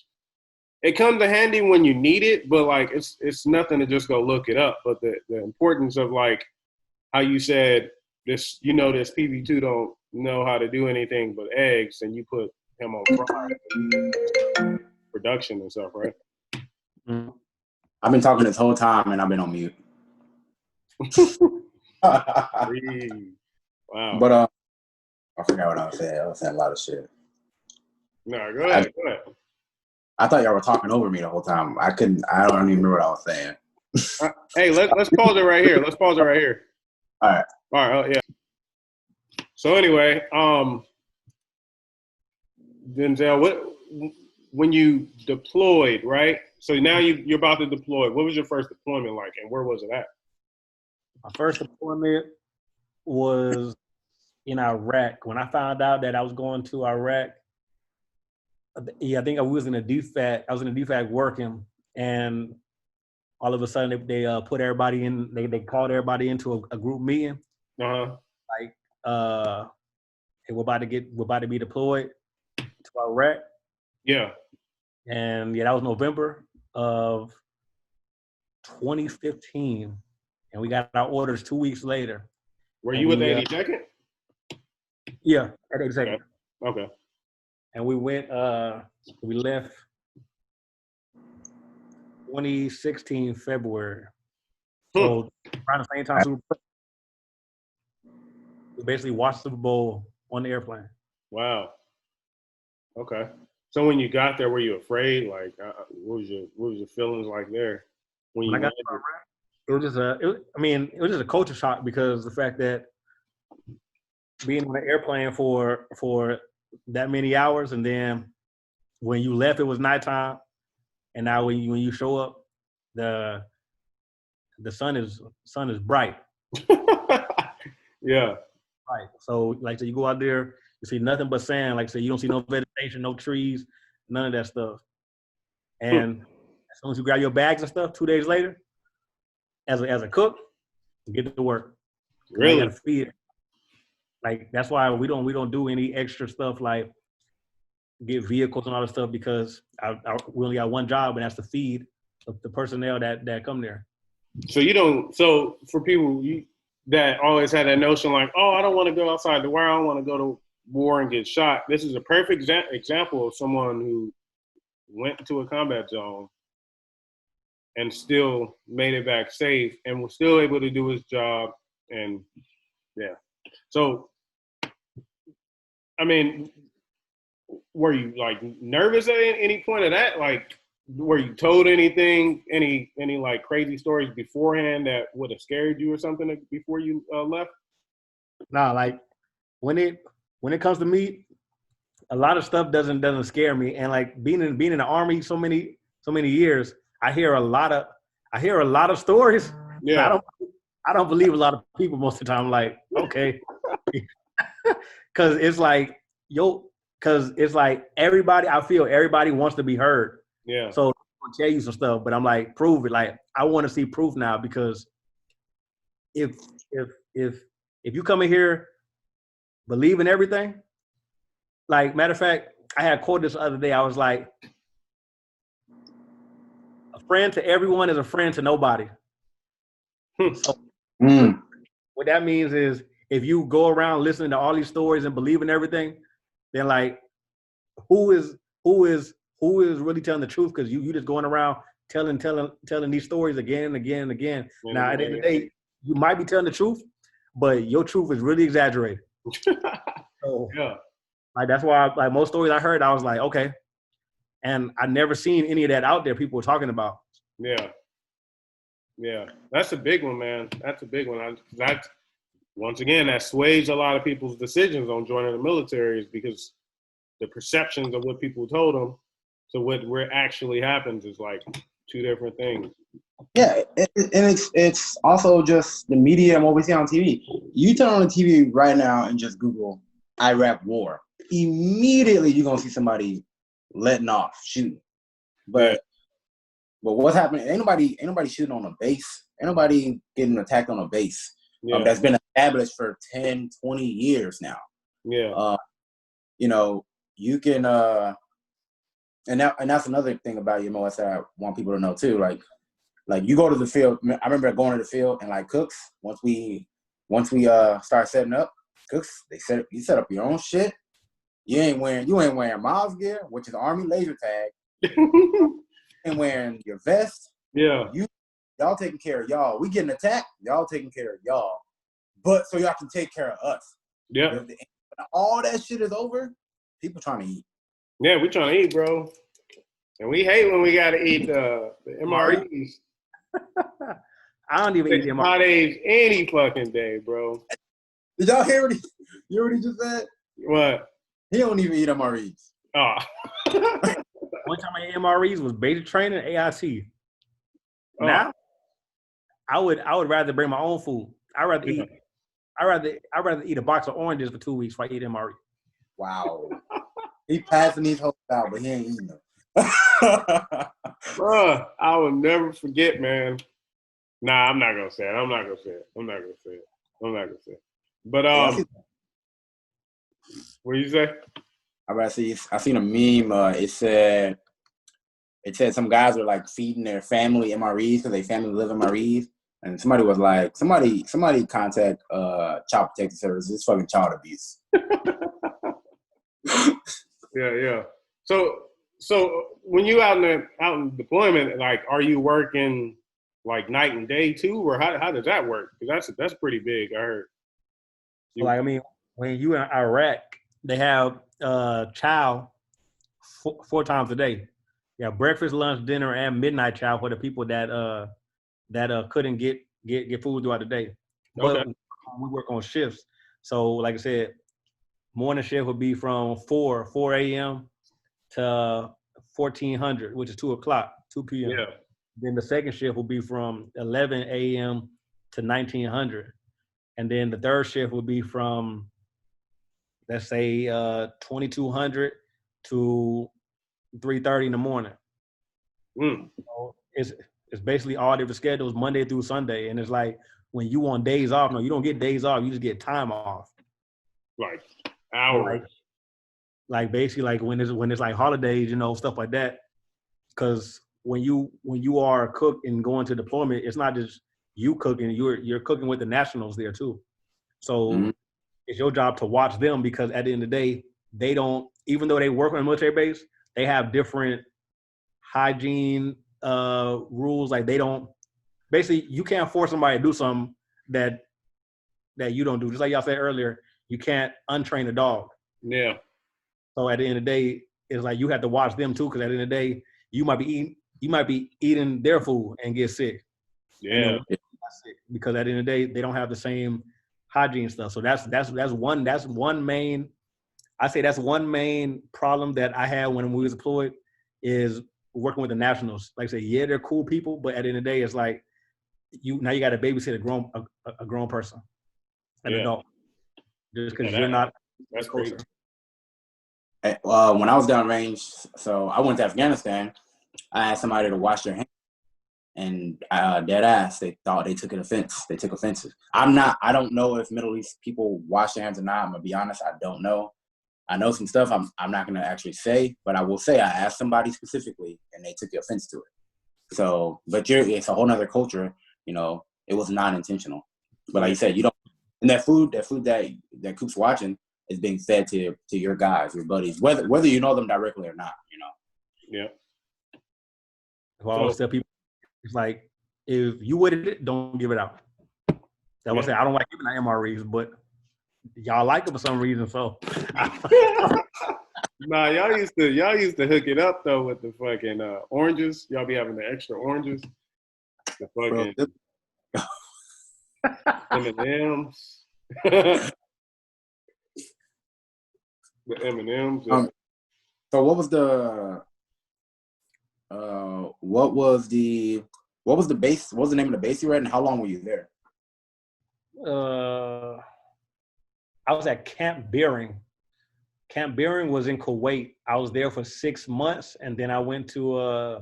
it comes in handy when you need it, but like it's nothing to just go look it up. But the importance of, like how you said, this PV2 don't know how to do anything but eggs, and you put him on fry production and stuff, right? Mm-hmm. I've been talking this whole time and I've been on mute. Wow. But I forgot what I was saying. I was saying a lot of shit. No, go ahead. I thought y'all were talking over me the whole time. I don't even remember what I was saying. Hey, let's pause it right here. All right. Oh, yeah. So anyway, Denzel, when you deployed, right? So now you're about to deploy. What was your first deployment like, and where was it at? My first deployment was in Iraq. When I found out that I was going to Iraq, I think I was in a DFAC. I was in a DFAC working, and all of a sudden they put everybody in. They called everybody into a group meeting. Like, hey, we're about to be deployed to Iraq. Yeah. And that was November of 2015, and we got our orders 2 weeks later. Were you with the 82nd? Yeah, at 82nd. Okay. And we went. We left 2016 February. So around the same time, we basically watched Super Bowl on the airplane. Wow. Okay. So when you got there, were you afraid? Like, what was your feelings like there? when When I you got to Iraq, it was just it was just a culture shock because the fact that being on an airplane for that many hours, and then when you left, it was nighttime, and now when you show up, the sun is bright. Yeah. Right. So like so you go out there, you see nothing but sand. Like I said, you don't see no vegetation, no trees, none of that stuff. And as soon as you grab your bags and stuff, 2 days later, as a cook, get to work. Now you Really? gotta feed it. Like that's why we don't do any extra stuff like get vehicles and all this stuff because we only got one job, and that's to feed the personnel that come there. So you don't. So for people that always had that notion, like, oh, I don't want to go outside the war. I don't want to go to war and get shot. This is a perfect example of someone who went to a combat zone and still made it back safe and was still able to do his job. And yeah. So, I mean, were you like nervous at any point of that? Like, were you told anything, any like crazy stories beforehand that would have scared you or something before you left? Nah, like when it comes to me, a lot of stuff doesn't scare me. And like being in the army so many years, I hear a lot of stories. Yeah. I don't believe a lot of people most of the time. I'm like, okay. Cause it's like I feel everybody wants to be heard. Yeah. So I'll tell you some stuff, but I'm like, prove it. Like I want to see proof now because if you come in here believing everything, like matter of fact, I had a quote this other day. I was like, a friend to everyone is a friend to nobody. So what that means is if you go around listening to all these stories and believing everything, then like who is really telling the truth? Because you just going around telling these stories again and again and again. Yeah, now at the end of the day, you might be telling the truth, but your truth is really exaggerated. So, yeah. like that's why like most stories I heard, I was like, okay. And I never seen any of that out there people were talking about. Yeah. Yeah. That's a big one, man. That's a big one. Once again, that sways a lot of people's decisions on joining the military is because the perceptions of what people told them to what actually happens is like two different things. Yeah, and it's also just the media and what we see on TV. You turn on the TV right now and just Google Iraq war. Immediately you're gonna see somebody letting off, shooting. But what's happening? Ain't nobody shooting on a base. Ain't nobody getting attacked on a base. That's been established for 10, 20 years now. Yeah. You can and that's another thing about UMOS that I want people to know too. Like you go to the field. I remember going to the field and like cooks. Once we start setting up, cooks you set up your own shit. You ain't wearing Miles gear, which is Army laser tag. And wearing your vest. Yeah. Y'all taking care of y'all. We getting attacked. Y'all taking care of y'all. But so y'all can take care of us. Yeah. When all that shit is over, people trying to eat. Yeah, we trying to eat, bro. And we hate when we got to eat the MREs. I don't even eat MREs. Fridays any fucking day, bro. Did y'all hear what he just said? What? He don't even eat MREs. Oh. One time I ate MREs was basic training, AIT. Oh. Now, I would rather bring my own food. I'd rather eat a box of oranges for 2 weeks if I eat MRE. Wow. He passing these hoes out, but he ain't eating them. Bruh, I will never forget, man. Nah, I'm not gonna say it. But what do you say? I seen a meme. It said some guys were like feeding their family MREs because their family live MREs, and somebody was like, somebody contact Child Protective Services. It's fucking child abuse. Yeah. So when you out in deployment, like, are you working like night and day too, or how does that work? Because that's pretty big. I heard. Like I mean, when you in Iraq, they have chow 4 times a day. Yeah, breakfast, lunch, dinner, and midnight chow for the people that that couldn't get food throughout the day. But Okay. we work on shifts. So like I said, morning shift would be from 4 a.m. to 1400, which is 2 p.m. Yeah. Then the second shift will be from 11 a.m. to 1900. And then the third shift will be from, let's say, 2200 to 3:30 in the morning. So it's basically all different schedules, Monday through Sunday. And it's like when you want days off, no, you don't get days off. You just get time off. Like hours. Like basically like when it's like holidays, stuff like that. Because when you are a cook and going to deployment, it's not just you cooking. You're cooking with the nationals there too. So it's your job to watch them, because at the end of the day, they don't, even though they work on a military base, they have different hygiene rules. Like they don't, basically you can't force somebody to do something that you don't do. Just like y'all said earlier, you can't untrain a dog. Yeah. So at the end of the day, it's like you have to watch them too, because at the end of the day, you might be eating their food and get sick. Yeah. Because at the end of the day, they don't have the same hygiene stuff. So that's one main. I say that's one main problem that I had when we was deployed, is working with the nationals. Like I say, yeah, they're cool people, but at the end of the day, it's like you got to babysit a grown person, an adult, just because you're not. That's crazy. When I was downrange, so I went to Afghanistan, I asked somebody to wash their hands, and dead ass, they thought they took offense. They took offensive. I don't know if Middle East people wash their hands or not. I'm gonna be honest, I don't know. I know some stuff I'm not gonna actually say, but I will say I asked somebody specifically, and they took offense to it. So, but it's a whole nother culture. It was not intentional. But like you said, you don't. And that food that Coop's watching is being fed to your guys, your buddies, whether you know them directly or not. Yeah. Well, I always tell people, it's like, if you with it, don't give it out. That's what I say. I don't like giving out MREs, but y'all like it for some reason. So, nah, y'all used to hook it up though with the fucking oranges. Y'all be having the extra oranges, the fucking M&Ms, the M&Ms. So what was the base? What was the name of the base you were at, and how long were you there? I was at Camp Beering. Camp Beering was in Kuwait. I was there for 6 months, and then I went to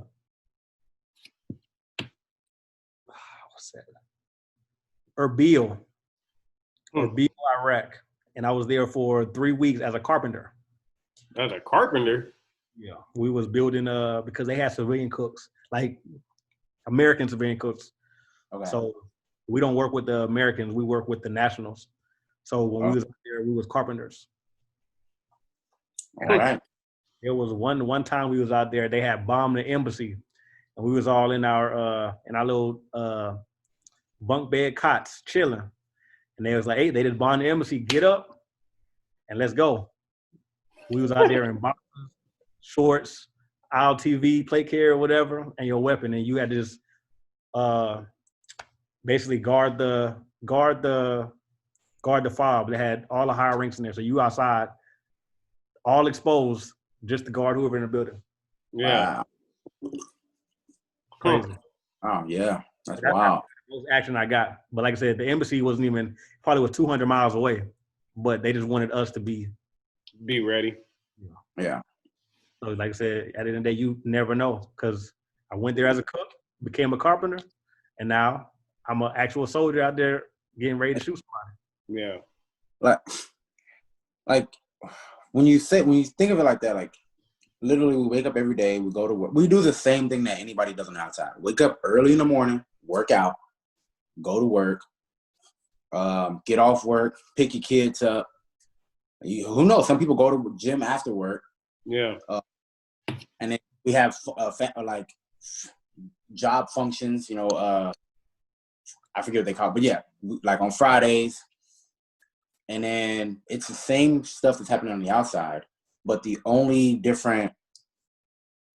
what's that? Erbil, Iraq, and I was there for 3 weeks as a carpenter. As a carpenter? Yeah, we was building because they had civilian cooks, like American civilian cooks. Okay. So we don't work with the Americans; we work with the nationals. So when we was there, we was carpenters. All right. There was one time we was out there. They had bombed the embassy, and we was all in our little bunk bed cots chilling. And they was like, "Hey, they just bombed the embassy. Get up and let's go." We was out there in boxers, shorts, aisle TV, plate carrier, or whatever, and your weapon, and you had to just basically guard the fob. They had all the higher ranks in there, so you outside, all exposed, just to guard whoever in the building. Yeah. Wow. Crazy. Oh yeah, that's wild. Most action I got, but like I said, the embassy wasn't even, probably was 200 miles away, but they just wanted us to be ready. Yeah. So like I said, at the end of the day, you never know, because I went there as a cook, became a carpenter, and now I'm an actual soldier out there getting ready to shoot somebody. Yeah. Like when you think of it like that, like literally we wake up every day, we go to work. We do the same thing that anybody does on the outside. Wake up early in the morning, work out, go to work, get off work, pick your kids up. Who knows? Some people go to the gym after work. Yeah. And then we have like job functions, I forget what they call it, but yeah, like on Fridays. And then it's the same stuff that's happening on the outside, but the only different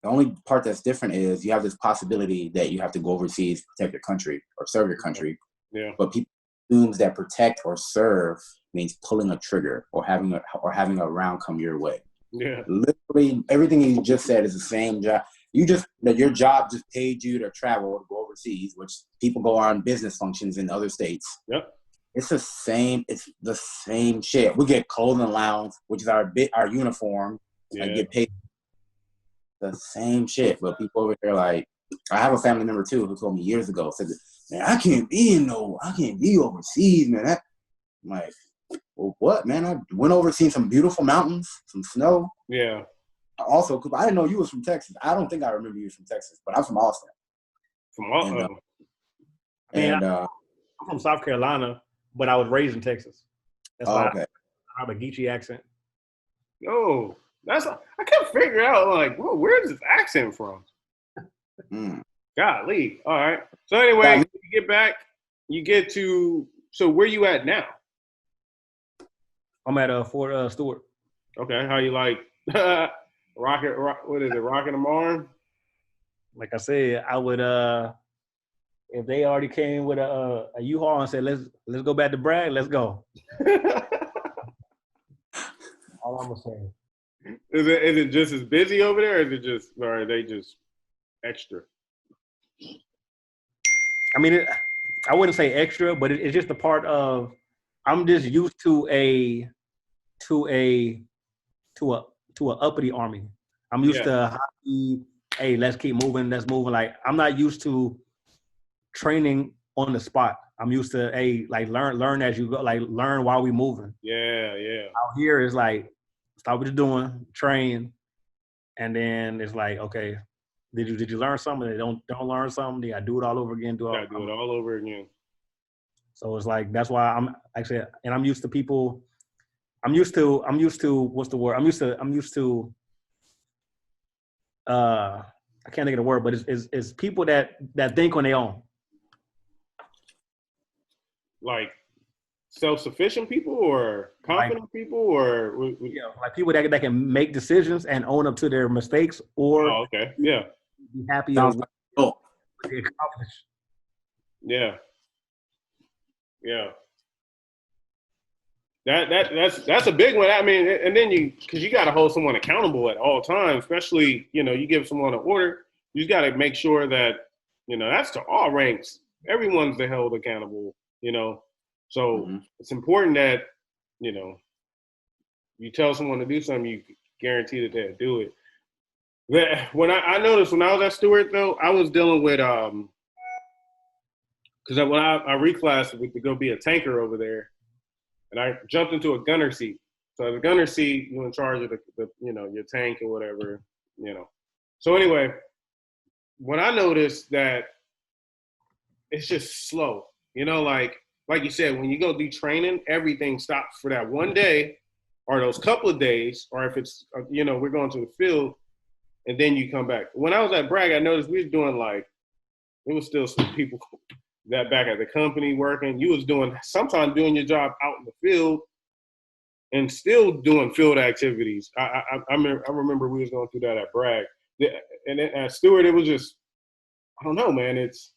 The only part that's different is you have this possibility that you have to go overseas, protect your country or serve your country. Yeah. But people assume that protect or serve means pulling a trigger or having a round come your way. Yeah. Literally everything you just said is the same job. Your job just paid you to travel, to go overseas, which people go on business functions in other states. Yep. It's the same shit. We get clothing allowance, which is our uniform. Yeah. I get paid the same shit. But people over there, like, I have a family member too who told me years ago, said, man, I can't be overseas, man. I'm like, well, what, man? I went over, seen some beautiful mountains, some snow. Yeah. Also, Coop, I didn't know you was from Texas. I don't think I remember you from Texas, but I'm from Austin. I'm from South Carolina, but I was raised in Texas. That's why okay. I have a Geechee accent. Oh, I kept figuring out, like, whoa, where's this accent from? Golly. All right. So anyway, you get back, so where you at now? I'm at Fort Stewart. Okay. How you like rocking them arm? Like I said, I would if they already came with a U-Haul and said, let's go back to Bragg, let's go. All I'm gonna say. Is it just as busy over there, or are they just extra? I mean, I wouldn't say extra, but it's just a part of. I'm just used to a uppity army. I'm used to hey, let's keep moving, let's move. Like, I'm not used to training on the spot. I'm used to learn as you go, like learn while we moving. Yeah. Out here is like, stop what you're doing, train, and then it's like, okay, did you learn something? They don't learn something. They gotta do it all over again. Do it all over again. So it's like, that's why I'm actually, and I'm used to people. I'm used to what's the word? I'm used to I can't think of the word, but it's people that think on their own. Like self-sufficient people or confident people, or like people that can make decisions and own up to their mistakes, or be happy with what they accomplish. Yeah. That's a big one. I mean, and then because you got to hold someone accountable at all times, especially, you give someone an order, you got to make sure that, that's to all ranks. Everyone's held accountable, So it's important that, you tell someone to do something, you guarantee that they'll do it. When I noticed when I was at Stewart, though, I was dealing with, because when I reclassed to go be a tanker over there, and I jumped into a gunner seat. So the gunner seat, you're in charge of the your tank or whatever, So anyway, when I noticed that it's just slow, like you said, when you go do training, everything stops for that one day or those couple of days, or if it's, we're going to the field and then you come back. When I was at Bragg, I noticed we was doing it was still some people that back at the company working. You was sometimes doing your job out in the field and still doing field activities. I remember we was going through that at Bragg. And at Stewart, it was just, I don't know, man. It's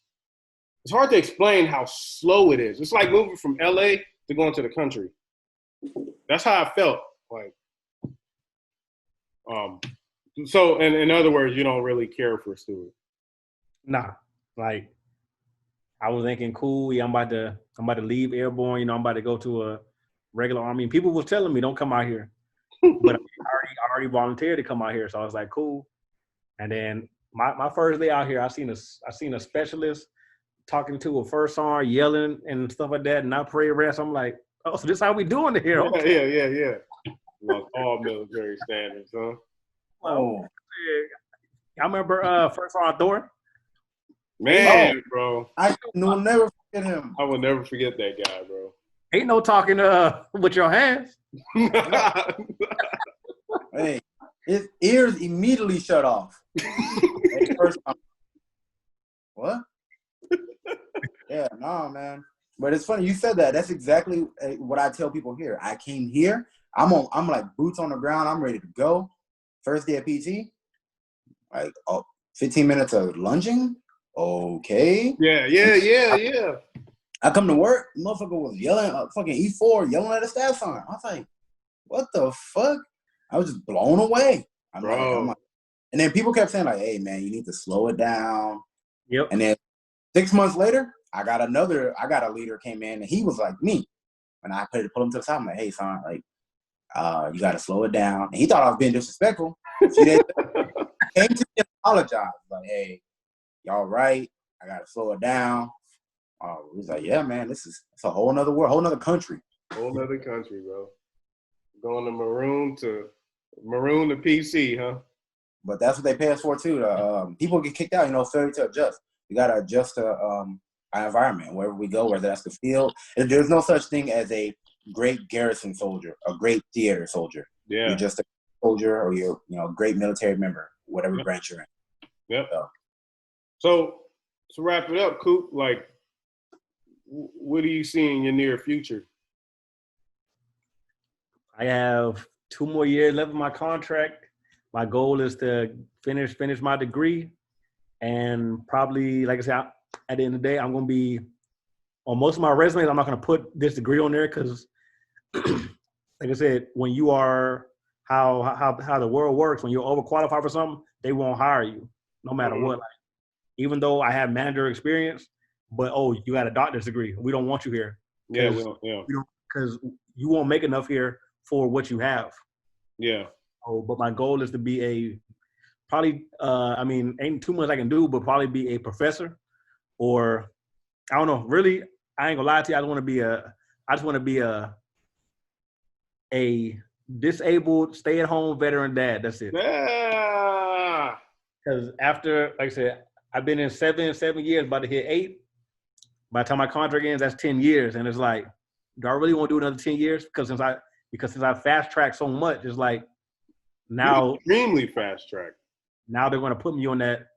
hard to explain how slow it is. It's like moving from LA to going to the country. That's how I felt. So in other words, you don't really care for Stewart. Nah, I was thinking, cool. Yeah, I'm about to leave airborne. I'm about to go to a regular army. And people were telling me, don't come out here. But I already volunteered to come out here, so I was like, cool. And then my first day out here, I seen a specialist talking to a first sergeant, yelling and stuff like that, and I parade rest. I'm like, oh, so this is how we doing it here? Okay. Yeah. Like all military standards, huh? Oh, I remember first sergeant Thor. Man, bro. I will never forget him. I will never forget that guy, bro. Ain't no talking with your hands. Hey, his ears immediately shut off. First time. What? Yeah, no, man. But it's funny you said that. That's exactly what I tell people here. I came here. I'm like boots on the ground. I'm ready to go. First day of PT. Like, oh, 15 minutes of lunging? Okay. Yeah. I come to work, motherfucker was yelling, fucking E4, yelling at a staff sign. I was like, what the fuck? I was just blown away. I'm like, and then people kept saying, like, hey, man, you need to slow it down. Yep. And then 6 months later, I got a leader came in, and he was like me. And I put him to the side. I'm like, hey, son, like, you got to slow it down. And he thought I was being disrespectful. He came to me and apologized. Like, hey, y'all right. I got to slow it down. He was like, yeah, man, it's a whole nother world, whole nother country. Whole nother country, bro. Going to maroon to PC, huh? But that's what they pay us for, too. People get kicked out, failure to adjust. You got to adjust to our environment, wherever we go, whether that's the field. There's no such thing as a great garrison soldier, a great theater soldier. Yeah. You're just a soldier, or you're, a great military member, whatever branch you're in. Yep. So to wrap it up, Coop, like, what do you see in your near future? I have 2 more years left of my contract. My goal is to finish my degree, and probably, like I said, at the end of the day, I'm going to be on most of my resumes. I'm not going to put this degree on there because, like I said, when you are how the world works, when you're overqualified for something, they won't hire you no matter what. Like, even though I have manager experience, but you got a doctor's degree, we don't want you here. Because you won't make enough here for what you have. Yeah. But my goal is to be ain't too much I can do, but probably be a professor, or I don't know. Really, I ain't gonna lie to you. I just want to be a disabled, stay-at-home veteran dad. That's it. Because after, like I said, I've been in 7 years, about to hit 8. By the time my contract ends, that's 10 years, and it's like, do I really want to do another 10 years? Because since I fast tracked so much, it's like now extremely fast track. Now they're going to put me on that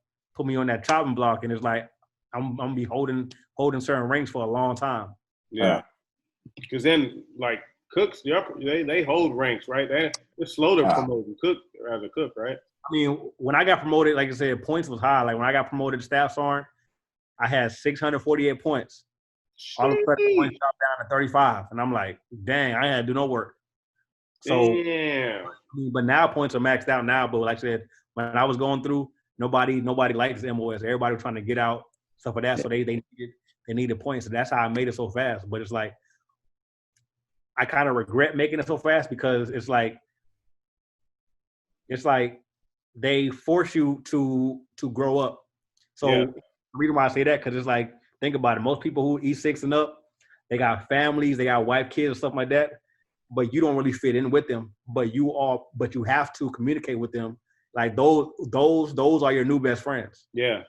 chopping block, and it's like I'm gonna be holding certain ranks for a long time. Yeah, because then like cooks, they hold ranks, right? They're slow to promote cook as a cook, right? I mean, when I got promoted, like I said, points was high. Like when I got promoted to staff sergeant, I had 648 points. All of a sudden, points dropped down to 35, and I'm like, dang, I had to do no work. So, but now points are maxed out now. But like I said, when I was going through, nobody likes MOS. Everybody was trying to get out, stuff like that. So they needed points. So that's how I made it so fast. But it's like, I kind of regret making it so fast because it's like they force you to grow up. So the reason why I say that, because it's like, think about it. Most people who E6 and up, they got families, they got wife, kids, and stuff like that. But you don't really fit in with them. But you have to communicate with them. Like those are your new best friends. Yeah.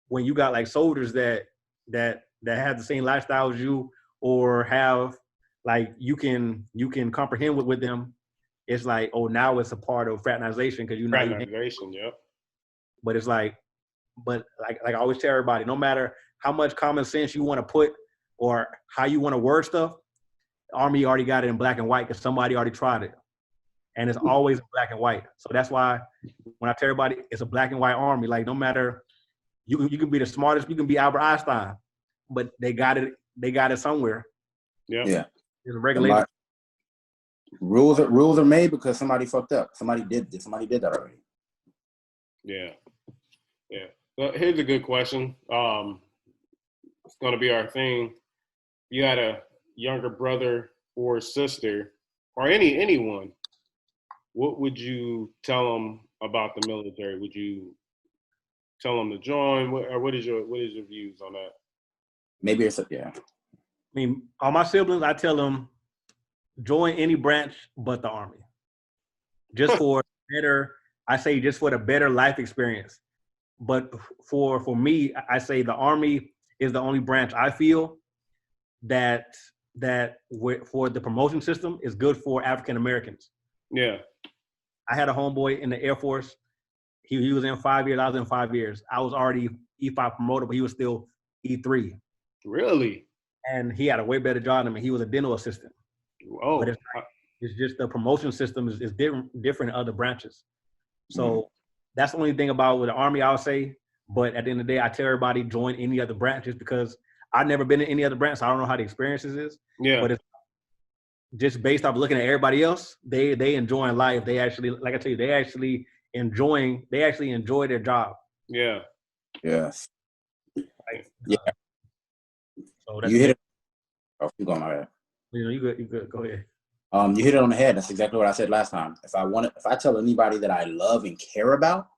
When you got like soldiers that have the same lifestyle as you, or have like you can comprehend with them, it's like, now it's a part of fraternization because you know. Fraternization, yeah. But it's like, I always tell everybody, no matter how much common sense you want to put or how you want to word stuff, the Army already got it in black and white because somebody already tried it. And it's always black and white. So that's why when I tell everybody it's a black and white Army, like no matter, you can be the smartest, you can be Albert Einstein, but they got it somewhere. Yeah. It's regulated. Rules are made because somebody fucked up. Somebody did that already. Yeah. Well, here's a good question. It's going to be our thing. You had a younger brother or sister, or anyone. What would you tell them about the military? Would you tell them to join? What is your views on that? Maybe it's I mean, all my siblings, I tell them join any branch but the Army, just for the better life experience. But for me, I say the Army is the only branch I feel that for the promotion system is good for African Americans. Yeah. I had a homeboy in the Air Force. He was in 5 years. I was in 5 years. I was already E5 promoted, but he was still E3. Really? And he had a way better job than me. He was a dental assistant. Oh. But it's just the promotion system is different in other branches. So that's the only thing about with the Army I'll say. But at the end of the day, I tell everybody join any other branches because I've never been in any other branch, so I don't know how the experiences is. Yeah. But it's just based off looking at everybody else, they enjoying life. They actually, like I tell you, they actually enjoy their job. Yeah. Yes. Like, Yeah. So that's You hit it. Oh, keep going, my bad. You good. Go ahead. You hit it on the head. That's exactly what I said last time. If I tell anybody that I love and care about,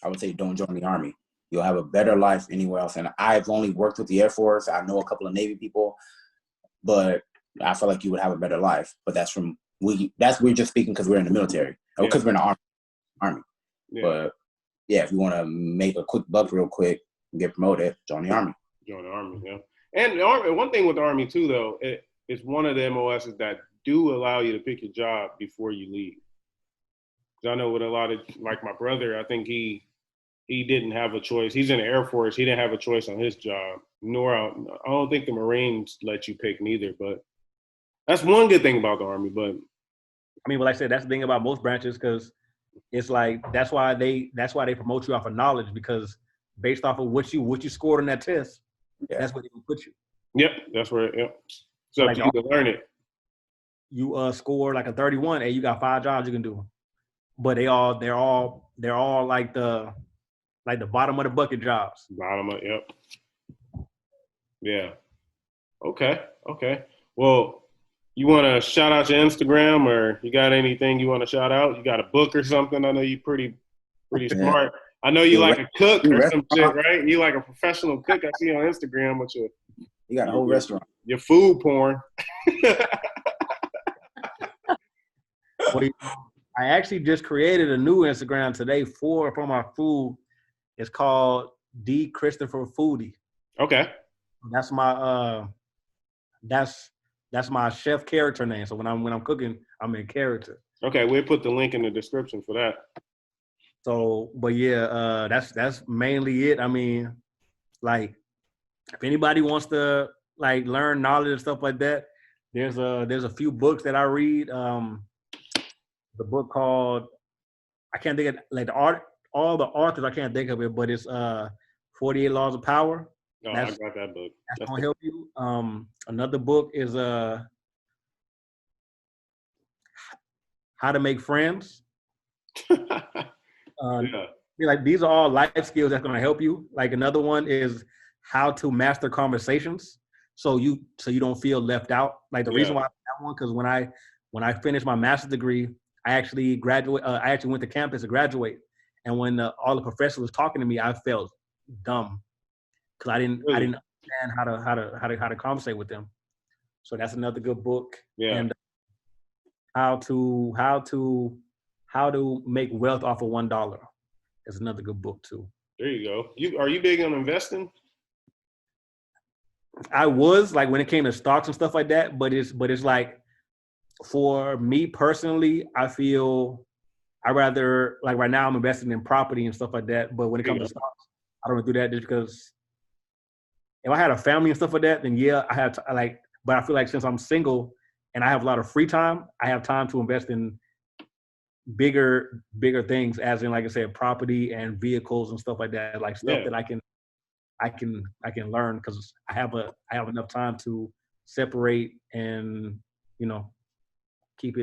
I would say don't join the Army. You'll have a better life anywhere else. And I've only worked with the Air Force. I know a couple of Navy people, but I feel like you would have a better life. But we're just speaking because we're in the military or because we're in the Army. Yeah. But yeah, if you want to make a quick buck real quick and get promoted, join the Army. Join the Army, yeah. And the Army, one thing with the Army too, though, it's one of the MOSs that do allow you to pick your job before you leave. Because I know with a lot of, like my brother, I think he didn't have a choice. He's in the Air Force. He didn't have a choice on his job. I don't think the Marines let you pick neither. But that's one good thing about the Army. But I mean, like I said, that's the thing about most branches because it's like that's why they promote you off of knowledge because based off of what you scored on that test, that's where they can put you. Yep, that's where. Yep. So like you can learn it. You score like a 31, and you got 5 jobs you can do. But they're all like the bottom of the bucket jobs. Yep. Yeah. Okay. Well, you want to shout out your Instagram, or you got anything you want to shout out? You got a book or something? I know you pretty smart. I know you like a cook or some shit, right? You like a professional cook. I see on Instagram with you got a whole restaurant. Your food porn. I actually just created a new Instagram today for my food. It's called D Christopher Foodie. Okay. That's my that's my chef character name. So when I'm cooking, I'm in character. Okay, we'll put the link in the description for that. So, but yeah, that's mainly it. I mean, like, if anybody wants to like learn knowledge and stuff like that, there's a few books that I read. The book called I can't think of like all the authors I can't think of it, but it's 48 Laws of Power. Oh, I got that book. That's gonna help you. Another book is How to Make Friends. Like these are all life skills that's gonna help you. Like another one is How to Master Conversations, so you don't feel left out. Like the reason why I have that one because when I finished my master's degree, I actually graduate. I actually went to campus to graduate, and when all the professors was talking to me, I felt dumb because I didn't understand how to conversate with them. So that's another good book. Yeah. And how to make wealth off of $1 is another good book too. There you go. Are you big on investing? I was like when it came to stocks and stuff like that, but it's like for me personally, I feel I rather like right now I'm investing in property and stuff like that. But when it comes to stocks, I don't do that just because if I had a family and stuff like that, then I have to, but I feel like since I'm single and I have a lot of free time, I have time to invest in bigger things, as in like I said, property and vehicles and stuff like that, like stuff that I can learn because I have enough time to separate and keep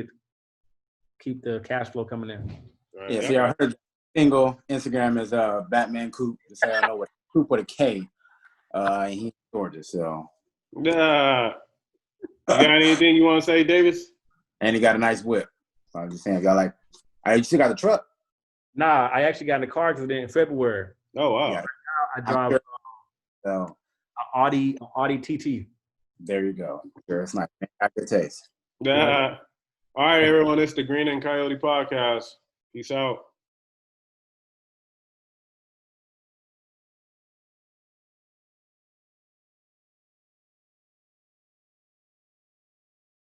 the cash flow coming in. Right. Yeah, see, I heard single Instagram is Batman Coop. To say I know what Coop with a K. And he's gorgeous. So. You got anything you want to say, Davis? And he got a nice whip. So I'm just saying, you still got the truck? Nah, I actually got in a car accident in February. Oh wow! Yeah, I drive an Audi TT. There you go. Sure, it's nice. Got good taste. All right, everyone. It's the Green and Coyote Podcast. Peace out.